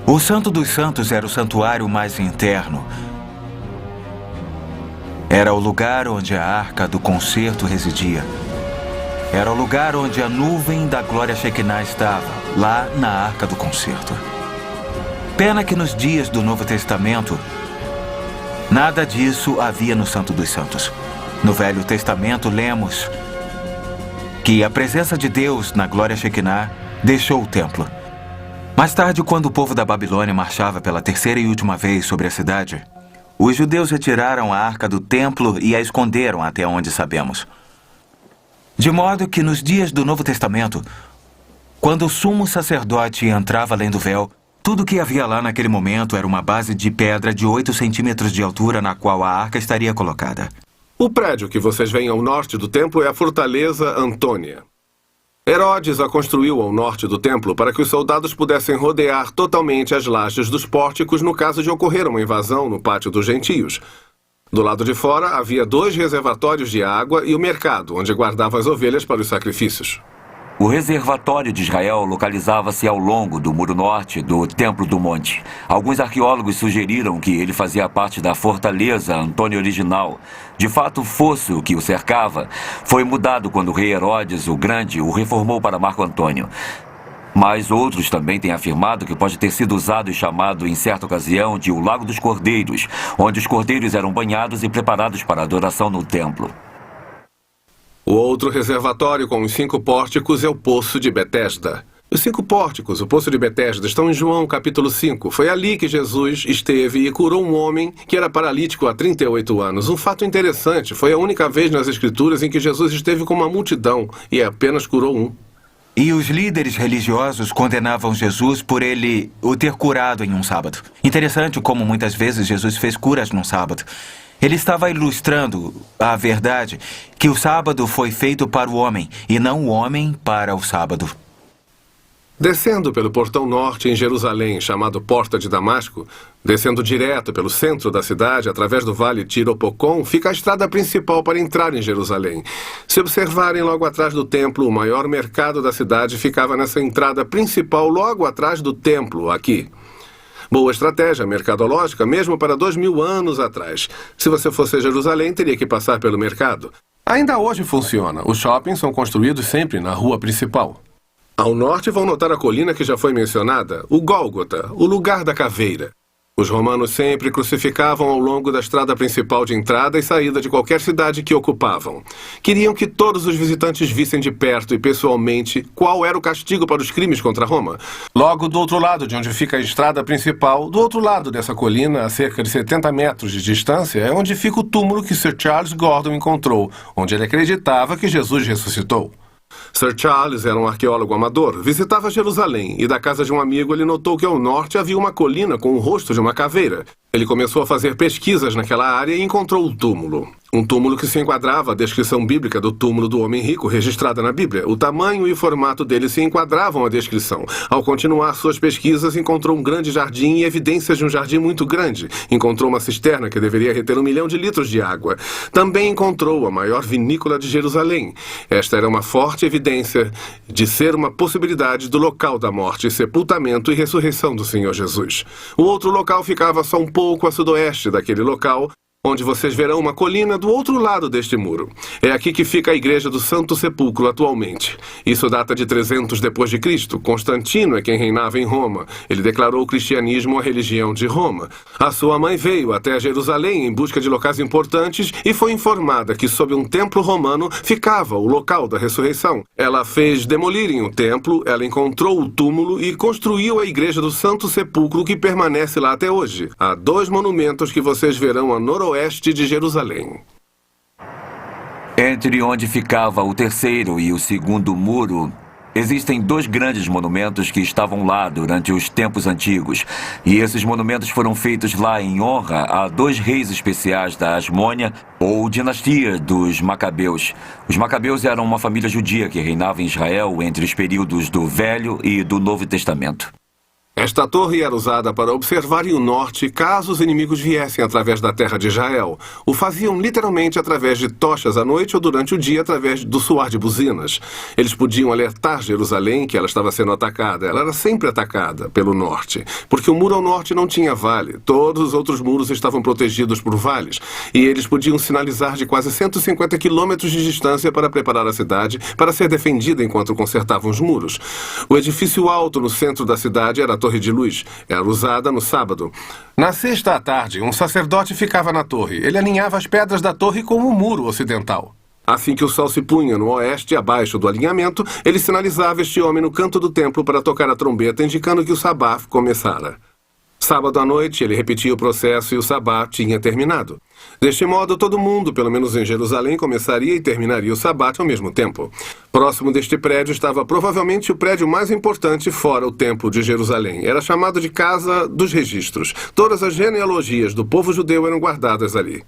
O Santo dos Santos era o santuário mais interno. Era o lugar onde a Arca do Concerto residia. Era o lugar onde a nuvem da glória Shekinah estava, lá na Arca do Concerto. Pena que nos dias do Novo Testamento, nada disso havia no Santo dos Santos. No Velho Testamento, lemos que a presença de Deus na glória Shekinah deixou o templo. Mais tarde, quando o povo da Babilônia marchava pela terceira e última vez sobre a cidade, os judeus retiraram a arca do templo e a esconderam até onde sabemos. De modo que nos dias do Novo Testamento, quando o sumo sacerdote entrava além do véu, tudo o que havia lá naquele momento era uma base de pedra de 8 centímetros de altura na qual a arca estaria colocada. O prédio que vocês veem ao norte do templo é a Fortaleza Antônia. Herodes a construiu ao norte do templo para que os soldados pudessem rodear totalmente as lajes dos pórticos no caso de ocorrer uma invasão no pátio dos gentios. Do lado de fora havia 2 reservatórios de água e o mercado, onde guardavam as ovelhas para os sacrifícios. O reservatório de Israel localizava-se ao longo do muro norte do Templo do Monte. Alguns arqueólogos sugeriram que ele fazia parte da fortaleza Antônia original. De fato, o fosso que o cercava foi mudado quando o rei Herodes o Grande o reformou para Marco Antônio. Mas outros também têm afirmado que pode ter sido usado e chamado em certa ocasião de o Lago dos Cordeiros, onde os cordeiros eram banhados e preparados para a adoração no templo. O outro reservatório com os 5 pórticos é o Poço de Betesda. Os 5 pórticos, o Poço de Betesda, estão em João capítulo 5. Foi ali que Jesus esteve e curou um homem que era paralítico há 38 anos. Um fato interessante, foi a única vez nas Escrituras em que Jesus esteve com uma multidão e apenas curou um. E os líderes religiosos condenavam Jesus por ele o ter curado em um sábado. Interessante como muitas vezes Jesus fez curas num sábado. Ele estava ilustrando a verdade que o sábado foi feito para o homem e não o homem para o sábado. Descendo pelo portão norte em Jerusalém, chamado Porta de Damasco, descendo direto pelo centro da cidade, através do vale Tiropocon, fica a estrada principal para entrar em Jerusalém. Se observarem logo atrás do templo, o maior mercado da cidade ficava nessa entrada principal logo atrás do templo, aqui. Boa estratégia mercadológica mesmo para 2000 anos atrás. Se você fosse a Jerusalém, teria que passar pelo mercado. Ainda hoje funciona. Os shoppings são construídos sempre na rua principal. Ao norte vão notar a colina que já foi mencionada, o Gólgota, o lugar da caveira. Os romanos sempre crucificavam ao longo da estrada principal de entrada e saída de qualquer cidade que ocupavam. Queriam que todos os visitantes vissem de perto e pessoalmente qual era o castigo para os crimes contra Roma. Logo do outro lado de onde fica a estrada principal, do outro lado dessa colina, a cerca de 70 metros de distância, é onde fica o túmulo que Sir Charles Gordon encontrou, onde ele acreditava que Jesus ressuscitou. Sir Charles era um arqueólogo amador, visitava Jerusalém e da casa de um amigo ele notou que ao norte havia uma colina com o rosto de uma caveira. Ele começou a fazer pesquisas naquela área e encontrou o túmulo. Um túmulo que se enquadrava à descrição bíblica do túmulo do homem rico registrada na Bíblia. O tamanho e o formato dele se enquadravam à descrição. Ao continuar suas pesquisas, encontrou um grande jardim e evidências de um jardim muito grande. Encontrou uma cisterna que deveria reter 1 milhão de litros de água. Também encontrou a maior vinícola de Jerusalém. Esta era uma forte evidência de ser uma possibilidade do local da morte, sepultamento e ressurreição do Senhor Jesus. O outro local ficava só um pouco a sudoeste daquele local, onde vocês verão uma colina do outro lado deste muro. É aqui que fica a igreja do Santo Sepulcro atualmente. Isso data de 300 depois de Cristo. Constantino é quem reinava em Roma. Ele declarou o cristianismo a religião de Roma. A sua mãe veio até Jerusalém em busca de locais importantes e foi informada que sob um templo romano ficava o local da ressurreição. Ela fez demolirem o templo, ela encontrou o túmulo e construiu a igreja do Santo Sepulcro que permanece lá até hoje. Há 2 monumentos que vocês verão a noroeste de Jerusalém. Entre onde ficava o terceiro e o segundo muro, Existem 2 grandes monumentos que estavam lá durante os tempos antigos. E esses monumentos foram feitos lá em honra a 2 reis especiais da Asmônia, ou dinastia dos Macabeus. Os Macabeus eram uma família judia que reinava em Israel entre os períodos do Velho e do Novo Testamento. Esta torre era usada para observarem o norte caso os inimigos viessem através da terra de Israel. O faziam literalmente através de tochas à noite ou durante o dia através do soar de buzinas. Eles podiam alertar Jerusalém que ela estava sendo atacada. Ela era sempre atacada pelo norte, porque o muro ao norte não tinha vale. Todos os outros muros estavam protegidos por vales, e eles podiam sinalizar de quase 150 quilômetros de distância para preparar a cidade para ser defendida enquanto consertavam os muros. O edifício alto no centro da cidade era a Torre de Luz. Era usada no sábado. Na sexta à tarde, um sacerdote ficava na torre. Ele alinhava as pedras da torre com o muro ocidental. Assim que o sol se punha no oeste, abaixo do alinhamento, ele sinalizava este homem no canto do templo para tocar a trombeta, indicando que o sabá começara. Sábado à noite, ele repetia o processo e o sabá tinha terminado. Deste modo, todo mundo, pelo menos em Jerusalém, começaria e terminaria o sabá ao mesmo tempo. Próximo deste prédio estava provavelmente o prédio mais importante fora o Templo de Jerusalém. Era chamado de Casa dos Registros. Todas as genealogias do povo judeu eram guardadas ali.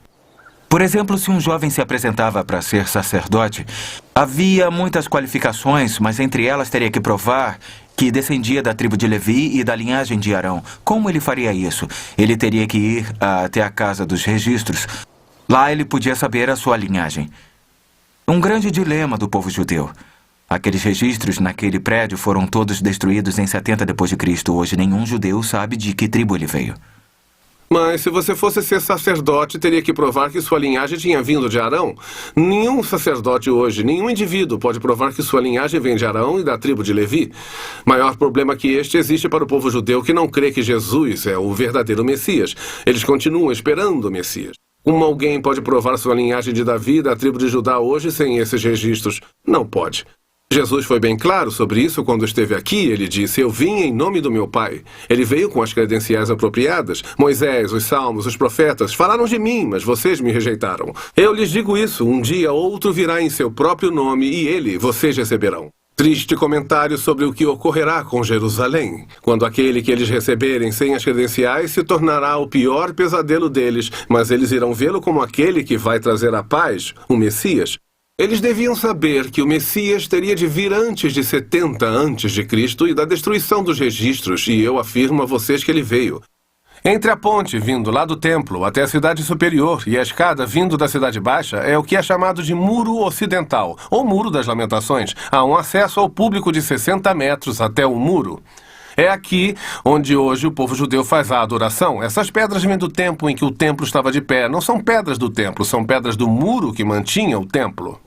Por exemplo, se um jovem se apresentava para ser sacerdote, havia muitas qualificações, mas entre elas teria que provar que descendia da tribo de Levi e da linhagem de Arão. Como ele faria isso? Ele teria que ir até a Casa dos Registros. Lá ele podia saber a sua linhagem. Um grande dilema do povo judeu. Aqueles registros naquele prédio foram todos destruídos em 70 d.C. Hoje nenhum judeu sabe de que tribo ele veio. Mas se você fosse ser sacerdote, teria que provar que sua linhagem tinha vindo de Arão. Nenhum sacerdote hoje, nenhum indivíduo pode provar que sua linhagem vem de Arão e da tribo de Levi. Maior problema que este existe para o povo judeu que não crê que Jesus é o verdadeiro Messias. Eles continuam esperando o Messias. Como alguém pode provar sua linhagem de Davi da tribo de Judá hoje sem esses registros? Não pode. Jesus foi bem claro sobre isso quando esteve aqui. Ele disse: eu vim em nome do meu Pai. Ele veio com as credenciais apropriadas. Moisés, os salmos, os profetas falaram de mim, mas vocês me rejeitaram. Eu lhes digo isso, um dia outro virá em seu próprio nome e ele vocês receberão. Triste comentário sobre o que ocorrerá com Jerusalém, quando aquele que eles receberem sem as credenciais se tornará o pior pesadelo deles, mas eles irão vê-lo como aquele que vai trazer a paz, o Messias. Eles deviam saber que o Messias teria de vir antes de 70 a.C. e da destruição dos registros, e eu afirmo a vocês que ele veio. Entre a ponte vindo lá do templo até a cidade superior e a escada vindo da cidade baixa é o que é chamado de Muro Ocidental, ou Muro das Lamentações. Há um acesso ao público de 60 metros até o muro. É aqui onde hoje o povo judeu faz a adoração. Essas pedras vêm do tempo em que o templo estava de pé. Não são pedras do templo, são pedras do muro que mantinha o templo.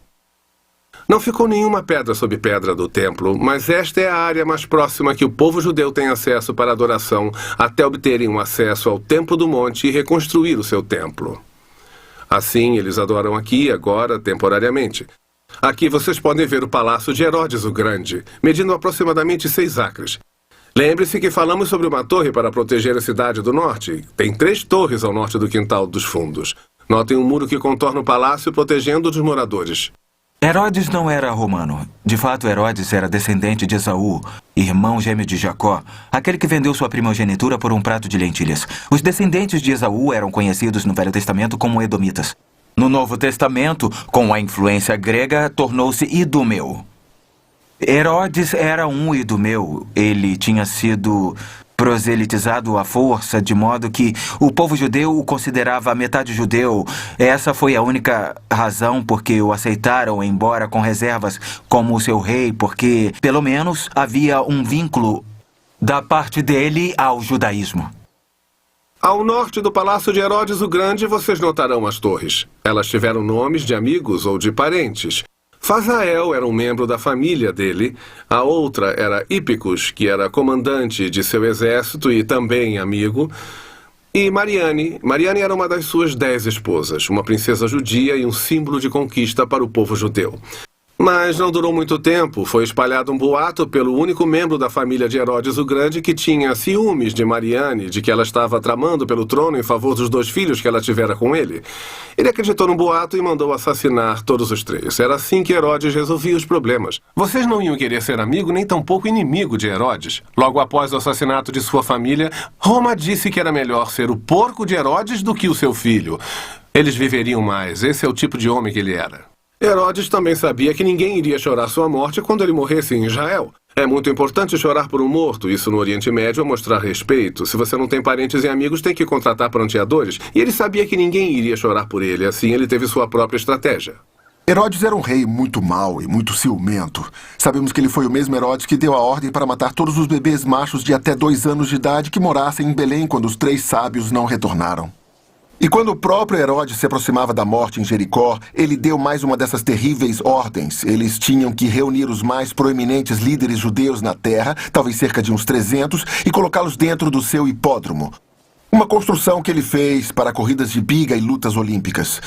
Não ficou nenhuma pedra sobre pedra do templo, mas esta é a área mais próxima que o povo judeu tem acesso para adoração até obterem um acesso ao Templo do Monte e reconstruir o seu templo. Assim, eles adoram aqui, agora, temporariamente. Aqui vocês podem ver o Palácio de Herodes o Grande, medindo aproximadamente 6 acres. Lembre-se que falamos sobre uma torre para proteger a cidade do norte. Tem 3 torres ao norte do quintal dos fundos. Notem um muro que contorna o palácio protegendo dos moradores. Herodes não era romano. De fato, Herodes era descendente de Esaú, irmão gêmeo de Jacó, aquele que vendeu sua primogenitura por um prato de lentilhas. Os descendentes de Esaú eram conhecidos no Velho Testamento como edomitas. No Novo Testamento, com a influência grega, tornou-se idumeu. Herodes era um idumeu. Ele tinha sido proselitizado à força, de modo que o povo judeu o considerava metade judeu. Essa foi a única razão por que o aceitaram, embora com reservas, como seu rei, porque, pelo menos, havia um vínculo da parte dele ao judaísmo. Ao norte do Palácio de Herodes o Grande, vocês notarão as torres. Elas tiveram nomes de amigos ou de parentes. Fazael era um membro da família dele, a outra era Hípicos, que era comandante de seu exército e também amigo, e Mariane. Mariane era uma das suas 10 esposas, uma princesa judia e um símbolo de conquista para o povo judeu. Mas não durou muito tempo. Foi espalhado um boato pelo único membro da família de Herodes o Grande que tinha ciúmes de Mariane, de que ela estava tramando pelo trono em favor dos 2 filhos que ela tivera com ele. Ele acreditou no boato e mandou assassinar todos os 3. Era assim que Herodes resolvia os problemas. Vocês não iam querer ser amigo nem tampouco inimigo de Herodes. Logo após o assassinato de sua família, Roma disse que era melhor ser o porco de Herodes do que o seu filho. Eles viveriam mais. Esse é o tipo de homem que ele era. Herodes também sabia que ninguém iria chorar sua morte quando ele morresse em Israel. É muito importante chorar por um morto. Isso no Oriente Médio é mostrar respeito. Se você não tem parentes e amigos, tem que contratar pranteadores. E ele sabia que ninguém iria chorar por ele. Assim, ele teve sua própria estratégia. Herodes era um rei muito mau e muito ciumento. Sabemos que ele foi o mesmo Herodes que deu a ordem para matar todos os bebês machos de até 2 anos de idade que morassem em Belém quando os 3 sábios não retornaram. E quando o próprio Herodes se aproximava da morte em Jericó, ele deu mais uma dessas terríveis ordens. Eles tinham que reunir os mais proeminentes líderes judeus na terra, talvez cerca de uns 300, e colocá-los dentro do seu hipódromo. Uma construção que ele fez para corridas de biga e lutas olímpicas.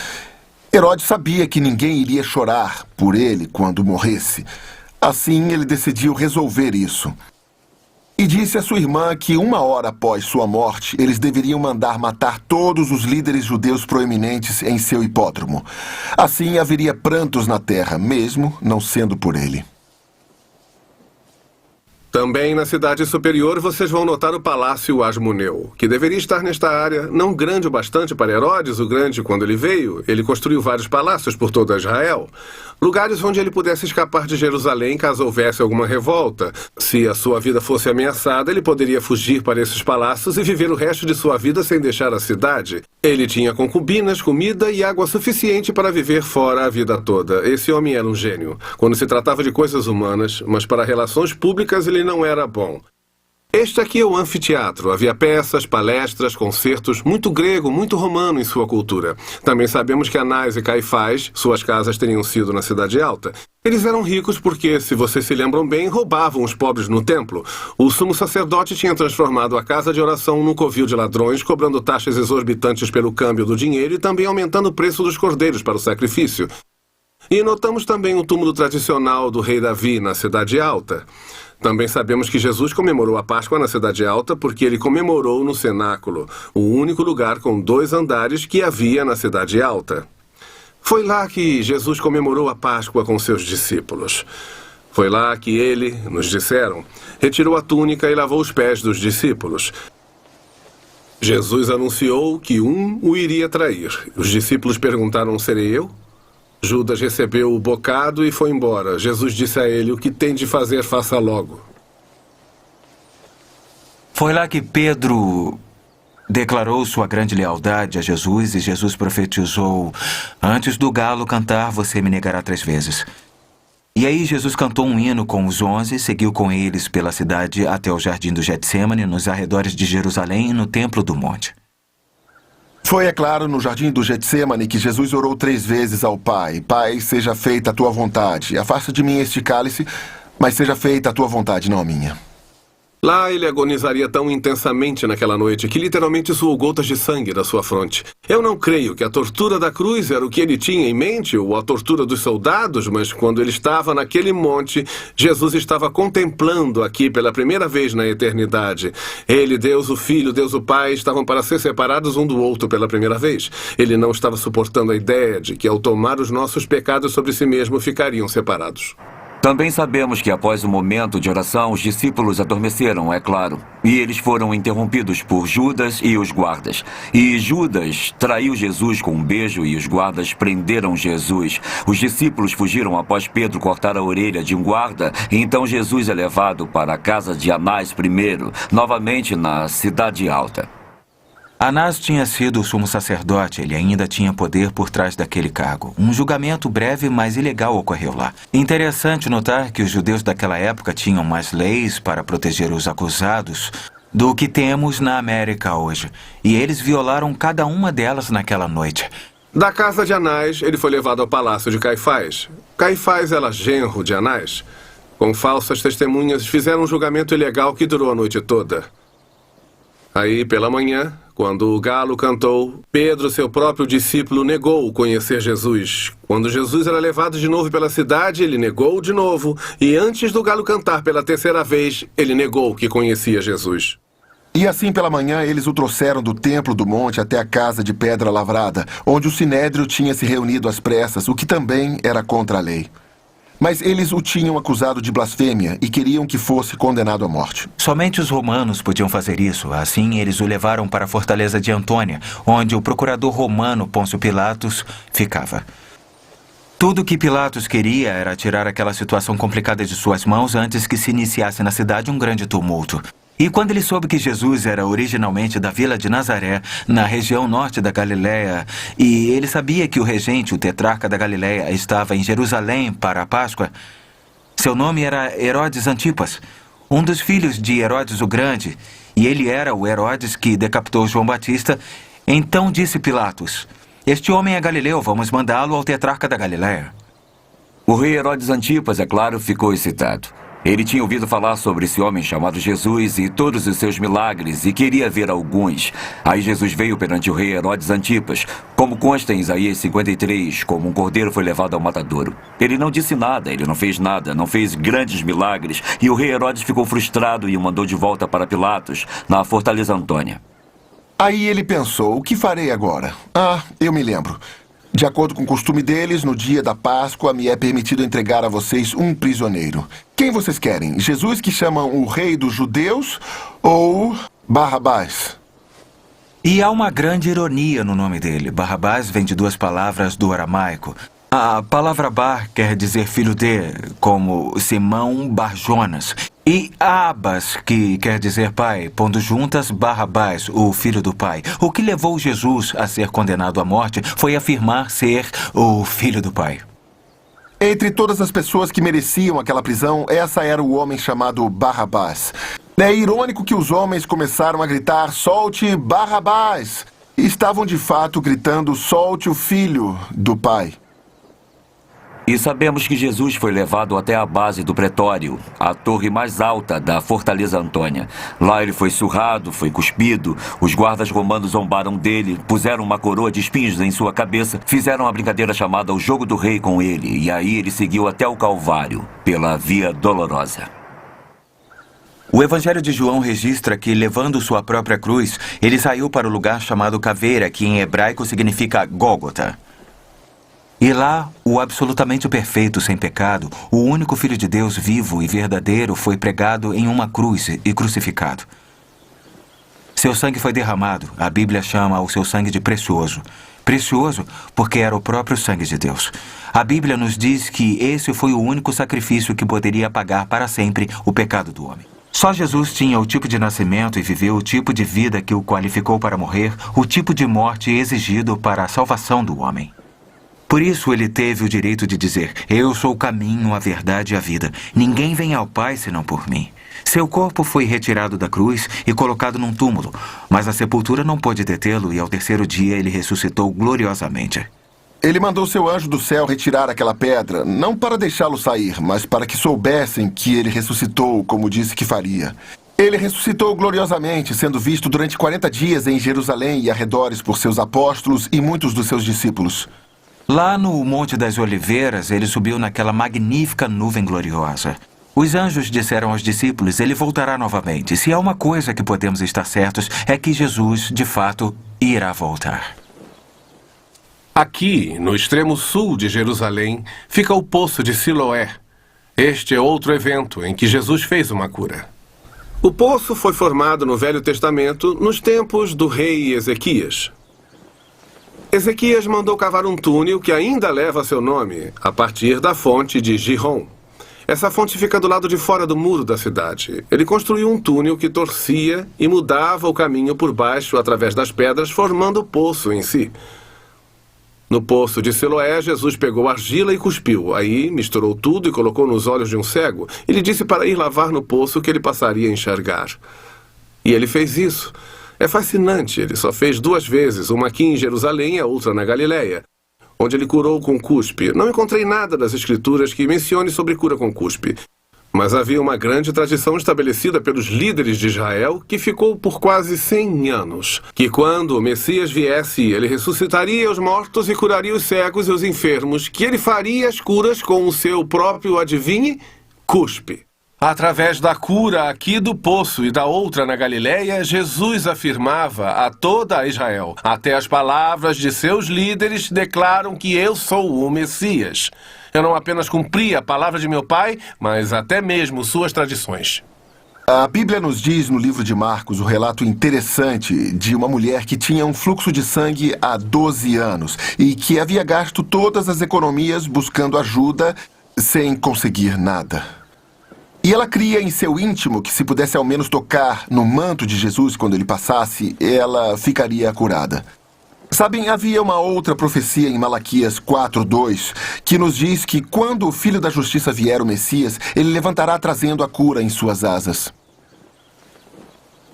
Herodes sabia que ninguém iria chorar por ele quando morresse. Assim, ele decidiu resolver isso. E disse à sua irmã que 1 hora após sua morte, eles deveriam mandar matar todos os líderes judeus proeminentes em seu hipódromo. Assim haveria prantos na terra, mesmo não sendo por ele. Também na cidade superior vocês vão notar o Palácio Asmoneu, que deveria estar nesta área, não grande o bastante para Herodes o Grande quando ele veio. Ele construiu vários palácios por toda Israel. Lugares onde ele pudesse escapar de Jerusalém caso houvesse alguma revolta. Se a sua vida fosse ameaçada, ele poderia fugir para esses palácios e viver o resto de sua vida sem deixar a cidade. Ele tinha concubinas, comida e água suficiente para viver fora a vida toda. Esse homem era um gênio, quando se tratava de coisas humanas, mas para relações públicas ele não era bom. Este aqui é o anfiteatro. Havia peças, palestras, concertos, muito grego, muito romano em sua cultura. Também sabemos que Anás e Caifás, suas casas teriam sido na Cidade Alta. Eles eram ricos porque, se vocês se lembram bem, roubavam os pobres no templo. O sumo sacerdote tinha transformado a casa de oração num covil de ladrões, cobrando taxas exorbitantes pelo câmbio do dinheiro e também aumentando o preço dos cordeiros para o sacrifício. E notamos também o túmulo tradicional do rei Davi na Cidade Alta. Também sabemos que Jesus comemorou a Páscoa na Cidade Alta porque ele comemorou no cenáculo, o único lugar com 2 andares que havia na Cidade Alta. Foi lá que Jesus comemorou a Páscoa com seus discípulos. Foi lá que ele, nos disseram, retirou a túnica e lavou os pés dos discípulos. Jesus anunciou que um o iria trair. Os discípulos perguntaram: serei eu? Judas recebeu o bocado e foi embora. Jesus disse a ele: o que tem de fazer, faça logo. Foi lá que Pedro declarou sua grande lealdade a Jesus e Jesus profetizou: antes do galo cantar, você me negará 3 vezes. E aí Jesus cantou um hino com os 11, seguiu com eles pela cidade até o jardim do Getsêmani, nos arredores de Jerusalém e no templo do monte. Foi, é claro, no jardim do Getsêmani que Jesus orou 3 vezes ao Pai: Pai, seja feita a tua vontade. Afasta de mim este cálice, mas seja feita a tua vontade, não a minha. Lá ele agonizaria tão intensamente naquela noite que literalmente suou gotas de sangue da sua fronte. Eu não creio que a tortura da cruz era o que ele tinha em mente, ou a tortura dos soldados, mas quando ele estava naquele monte, Jesus estava contemplando aqui pela primeira vez na eternidade. Ele, Deus o Filho, Deus o Pai, estavam para ser separados um do outro pela primeira vez. Ele não estava suportando a ideia de que ao tomar os nossos pecados sobre si mesmo ficariam separados. Também sabemos que após o momento de oração, os discípulos adormeceram, é claro. E eles foram interrompidos por Judas e os guardas. E Judas traiu Jesus com um beijo e os guardas prenderam Jesus. Os discípulos fugiram após Pedro cortar a orelha de um guarda. E então Jesus é levado para a casa de Anás primeiro, novamente na Cidade Alta. Anás tinha sido o sumo sacerdote, ele ainda tinha poder por trás daquele cargo. Um julgamento breve, mas ilegal ocorreu lá. Interessante notar que os judeus daquela época tinham mais leis para proteger os acusados do que temos na América hoje. E eles violaram cada uma delas naquela noite. Da casa de Anás, ele foi levado ao palácio de Caifás. Caifás era genro de Anás. Com falsas testemunhas, fizeram um julgamento ilegal que durou a noite toda. Aí, pela manhã, Quando o galo cantou, Pedro, seu próprio discípulo, negou conhecer Jesus. Quando Jesus era levado de novo pela cidade, ele negou de novo. E antes do galo cantar pela terceira vez, ele negou que conhecia Jesus. E assim pela manhã eles o trouxeram do templo do monte até a casa de pedra lavrada, onde o sinédrio tinha se reunido às pressas, o que também era contra a lei. Mas eles o tinham acusado de blasfêmia e queriam que fosse condenado à morte. Somente os romanos podiam fazer isso. Assim, eles o levaram para a fortaleza de Antônia, onde o procurador romano Pôncio Pilatos ficava. Tudo o que Pilatos queria era tirar aquela situação complicada de suas mãos antes que se iniciasse na cidade um grande tumulto. E quando ele soube que Jesus era originalmente da vila de Nazaré, na região norte da Galiléia, e ele sabia que o regente, o tetrarca da Galiléia, estava em Jerusalém para a Páscoa, seu nome era Herodes Antipas, um dos filhos de Herodes o Grande, e ele era o Herodes que decapitou João Batista. Então disse Pilatos: "Este homem é galileu, vamos mandá-lo ao tetrarca da Galiléia." O rei Herodes Antipas, é claro, ficou excitado. Ele tinha ouvido falar sobre esse homem chamado Jesus e todos os seus milagres e queria ver alguns. Aí Jesus veio perante o rei Herodes Antipas, como consta em Isaías 53, como um cordeiro foi levado ao matadouro. Ele não disse nada, ele não fez nada, não fez grandes milagres, e o rei Herodes ficou frustrado e o mandou de volta para Pilatos, na fortaleza Antônia. Aí ele pensou: o que farei agora? Eu me lembro. De acordo com o costume deles, no dia da Páscoa me é permitido entregar a vocês um prisioneiro. Quem vocês querem? Jesus, que chamam o rei dos judeus, ou Barrabás? E há uma grande ironia no nome dele. Barrabás vem de duas palavras do aramaico. A palavra Bar quer dizer filho de, como Simão Bar-Jonas. E Abas, que quer dizer pai, pondo juntas Barrabás, o filho do pai. O que levou Jesus a ser condenado à morte foi afirmar ser o filho do pai. Entre todas as pessoas que mereciam aquela prisão, essa era o homem chamado Barrabás. É irônico que os homens começaram a gritar: "Solte Barrabás!" E estavam de fato gritando: "Solte o filho do pai." E sabemos que Jesus foi levado até a base do pretório, a torre mais alta da fortaleza Antônia. Lá ele foi surrado, foi cuspido, os guardas romanos zombaram dele, puseram uma coroa de espinhos em sua cabeça, fizeram a brincadeira chamada o Jogo do Rei com ele, e aí ele seguiu até o Calvário, pela Via Dolorosa. O Evangelho de João registra que, levando sua própria cruz, ele saiu para o lugar chamado Caveira, que em hebraico significa Gólgota. E lá, o absolutamente perfeito, sem pecado, o único Filho de Deus vivo e verdadeiro, foi pregado em uma cruz e crucificado. Seu sangue foi derramado. A Bíblia chama o seu sangue de precioso. Precioso porque era o próprio sangue de Deus. A Bíblia nos diz que esse foi o único sacrifício que poderia apagar para sempre o pecado do homem. Só Jesus tinha o tipo de nascimento e viveu o tipo de vida que o qualificou para morrer, o tipo de morte exigido para a salvação do homem. Por isso ele teve o direito de dizer: "Eu sou o caminho, a verdade e a vida. Ninguém vem ao Pai senão por mim." Seu corpo foi retirado da cruz e colocado num túmulo, mas a sepultura não pôde detê-lo e ao terceiro dia ele ressuscitou gloriosamente. Ele mandou seu anjo do céu retirar aquela pedra, não para deixá-lo sair, mas para que soubessem que ele ressuscitou, como disse que faria. Ele ressuscitou gloriosamente, sendo visto durante 40 dias em Jerusalém e arredores por seus apóstolos e muitos dos seus discípulos. Lá no Monte das Oliveiras, ele subiu naquela magnífica nuvem gloriosa. Os anjos disseram aos discípulos: "Ele voltará novamente. Se há uma coisa que podemos estar certos, é que Jesus, de fato, irá voltar." Aqui, no extremo sul de Jerusalém, fica o Poço de Siloé. Este é outro evento em que Jesus fez uma cura. O poço foi formado no Velho Testamento, nos tempos do rei Ezequias. Ezequias mandou cavar um túnel que ainda leva seu nome, a partir da fonte de Gihon. Essa fonte fica do lado de fora do muro da cidade. Ele construiu um túnel que torcia e mudava o caminho por baixo através das pedras, formando o poço em si. No poço de Siloé, Jesus pegou argila e cuspiu. Aí misturou tudo e colocou nos olhos de um cego. Ele disse para ir lavar no poço que ele passaria a enxergar. E ele fez isso. É fascinante, ele só fez 2 vezes, uma aqui em Jerusalém e a outra na Galiléia, onde ele curou com cuspe. Não encontrei nada das escrituras que mencione sobre cura com cuspe. Mas havia uma grande tradição estabelecida pelos líderes de Israel que ficou por quase 100 anos. Que quando o Messias viesse, ele ressuscitaria os mortos e curaria os cegos e os enfermos, que ele faria as curas com o seu próprio, adivinhe, cuspe. Através da cura aqui do poço e da outra na Galileia, Jesus afirmava a toda Israel: até as palavras de seus líderes declaram que eu sou o Messias. Eu não apenas cumpri a palavra de meu pai, mas até mesmo suas tradições. A Bíblia nos diz no livro de Marcos o relato interessante de uma mulher que tinha um fluxo de sangue há 12 anos e que havia gasto todas as economias buscando ajuda sem conseguir nada. E ela cria em seu íntimo que se pudesse ao menos tocar no manto de Jesus quando ele passasse, ela ficaria curada. Sabem, havia uma outra profecia em Malaquias 4:2 que nos diz que quando o Filho da Justiça vier, o Messias, ele levantará trazendo a cura em suas asas.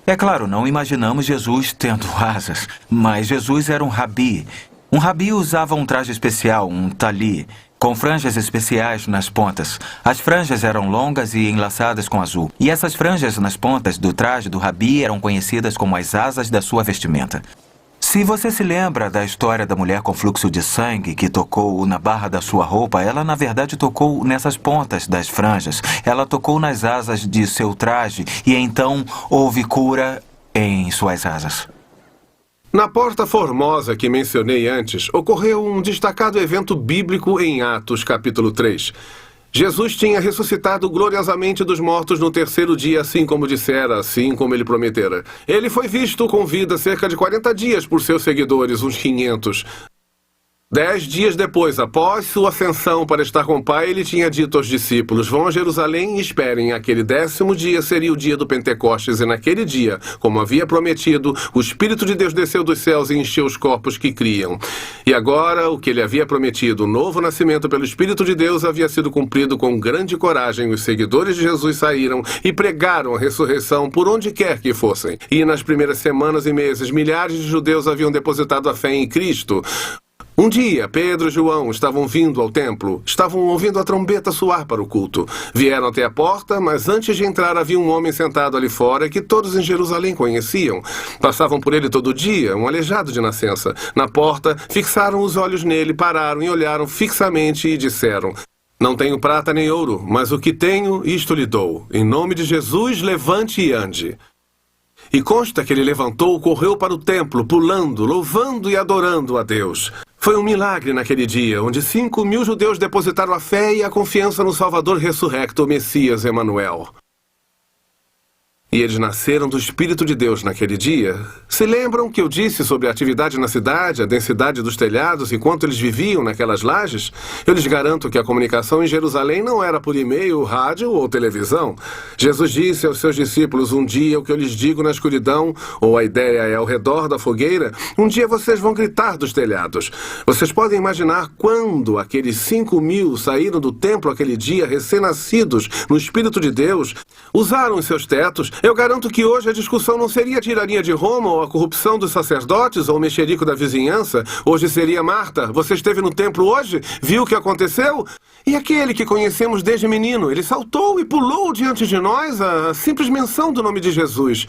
É claro, não imaginamos Jesus tendo asas, mas Jesus era um rabi. Um rabi usava um traje especial, um tali, com franjas especiais nas pontas. As franjas eram longas e enlaçadas com azul. E essas franjas nas pontas do traje do rabi eram conhecidas como as asas da sua vestimenta. Se você se lembra da história da mulher com fluxo de sangue que tocou na barra da sua roupa, ela na verdade tocou nessas pontas das franjas. Ela tocou nas asas de seu traje e então houve cura em suas asas. Na Porta Formosa que mencionei antes, ocorreu um destacado evento bíblico em Atos, capítulo 3. Jesus tinha ressuscitado gloriosamente dos mortos no terceiro dia, assim como dissera, assim como ele prometera. Ele foi visto com vida cerca de 40 dias por seus seguidores, uns 500. 10 dias depois, após sua ascensão para estar com o Pai, ele tinha dito aos discípulos: vão a Jerusalém e esperem. Aquele 10º dia seria o dia do Pentecostes, e naquele dia, como havia prometido, o Espírito de Deus desceu dos céus e encheu os corpos que criam. E agora, o que ele havia prometido, o novo nascimento pelo Espírito de Deus, havia sido cumprido com grande coragem. Os seguidores de Jesus saíram e pregaram a ressurreição por onde quer que fossem. E nas primeiras semanas e meses, milhares de judeus haviam depositado a fé em Cristo. Um dia, Pedro e João estavam vindo ao templo. Estavam ouvindo a trombeta soar para o culto. Vieram até a porta, mas antes de entrar havia um homem sentado ali fora que todos em Jerusalém conheciam. Passavam por ele todo dia, um aleijado de nascença. Na porta, fixaram os olhos nele, pararam e olharam fixamente e disseram: não tenho prata nem ouro, mas o que tenho, isto lhe dou. Em nome de Jesus, levante e ande. E consta que ele levantou, correu para o templo, pulando, louvando e adorando a Deus. Foi um milagre naquele dia, onde 5.000 judeus depositaram a fé e a confiança no Salvador ressurrecto, o Messias Emanuel. E eles nasceram do Espírito de Deus naquele dia. Se lembram que eu disse sobre a atividade na cidade, a densidade dos telhados, enquanto eles viviam naquelas lajes? Eu lhes garanto que a comunicação em Jerusalém não era por e-mail, rádio ou televisão. Jesus disse aos seus discípulos: um dia o que eu lhes digo na escuridão, ou a ideia é ao redor da fogueira, um dia vocês vão gritar dos telhados. Vocês podem imaginar quando aqueles 5.000 saíram do templo aquele dia, recém-nascidos no Espírito de Deus, usaram os seus tetos. Eu garanto que hoje a discussão não seria a tirania de Roma ou a corrupção dos sacerdotes ou o mexerico da vizinhança. Hoje seria: Marta, você esteve no templo hoje? Viu o que aconteceu? E aquele que conhecemos desde menino, ele saltou e pulou diante de nós a simples menção do nome de Jesus.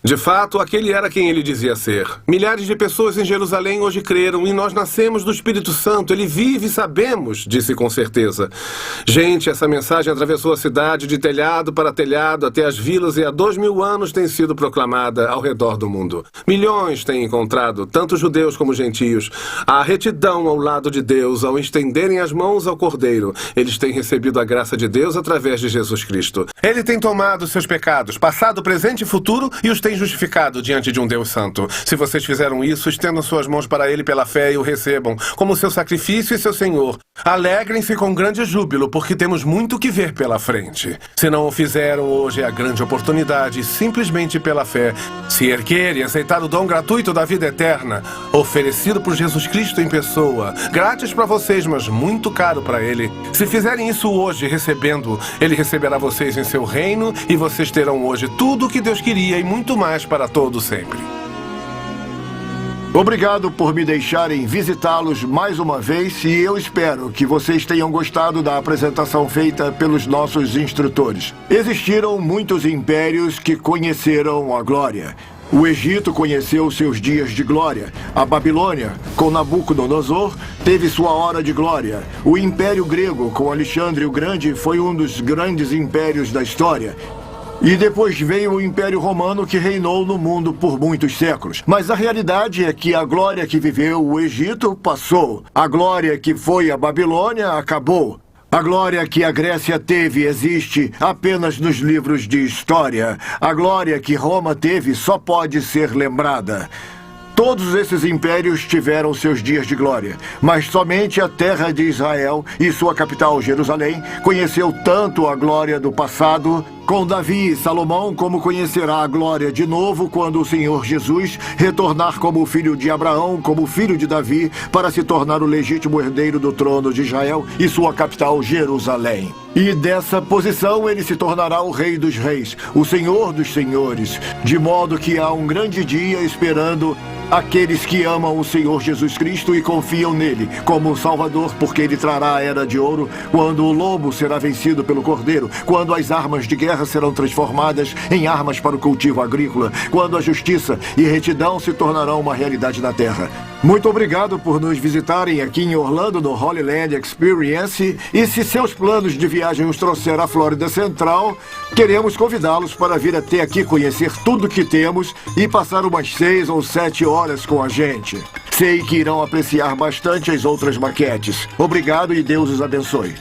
De fato, aquele era quem ele dizia ser. Milhares de pessoas em Jerusalém hoje creram e nós nascemos do Espírito Santo. Ele vive, sabemos, disse com certeza. Gente, essa mensagem atravessou a cidade de telhado para telhado até as vilas e há 2.000 anos tem sido proclamada ao redor do mundo. Milhões têm encontrado, tanto judeus como gentios, a retidão ao lado de Deus ao estenderem as mãos ao Cordeiro. Eles têm recebido a graça de Deus através de Jesus Cristo. Ele tem tomado seus pecados, passado, presente e futuro, e os tem justificado diante de um Deus santo. Se vocês fizeram isso, estendam suas mãos para ele pela fé e o recebam como seu sacrifício e seu Senhor. Alegrem-se com grande júbilo, porque temos muito que ver pela frente. Se não o fizeram, hoje é a grande oportunidade, simplesmente pela fé, se erguer e aceitar o dom gratuito da vida eterna, oferecido por Jesus Cristo em pessoa, grátis para vocês, mas muito caro para ele. Se fizerem isso hoje, recebendo, ele receberá vocês em seu reino e vocês terão hoje tudo o que Deus queria e muito mais para todo sempre. Obrigado por me deixarem visitá-los mais uma vez e eu espero que vocês tenham gostado da apresentação feita pelos nossos instrutores. Existiram muitos impérios que conheceram a glória. O Egito conheceu seus dias de glória. A Babilônia, com Nabucodonosor, teve sua hora de glória. O Império Grego, com Alexandre o Grande, foi um dos grandes impérios da história. E depois veio o Império Romano, que reinou no mundo por muitos séculos. Mas a realidade é que a glória que viveu o Egito passou. A glória que foi a Babilônia acabou. A glória que a Grécia teve existe apenas nos livros de história. A glória que Roma teve só pode ser lembrada. Todos esses impérios tiveram seus dias de glória, mas somente a terra de Israel e sua capital, Jerusalém, conheceu tanto a glória do passado com Davi e Salomão, como conhecerá a glória de novo quando o Senhor Jesus retornar como filho de Abraão, como filho de Davi, para se tornar o legítimo herdeiro do trono de Israel e sua capital, Jerusalém. E dessa posição ele se tornará o Rei dos Reis, o Senhor dos Senhores, de modo que há um grande dia esperando aqueles que amam o Senhor Jesus Cristo e confiam nele como Salvador, porque ele trará a era de ouro, quando o lobo será vencido pelo cordeiro, quando as armas de guerra serão transformadas em armas para o cultivo agrícola, quando a justiça e retidão se tornarão uma realidade na terra. Muito obrigado por nos visitarem aqui em Orlando, no Holy Land Experience. E se seus planos de viagem os trouxer à Flórida Central, queremos convidá-los para vir até aqui conhecer tudo que temos e passar umas 6 ou 7 horas com a gente. Sei que irão apreciar bastante as outras maquetes. Obrigado e Deus os abençoe.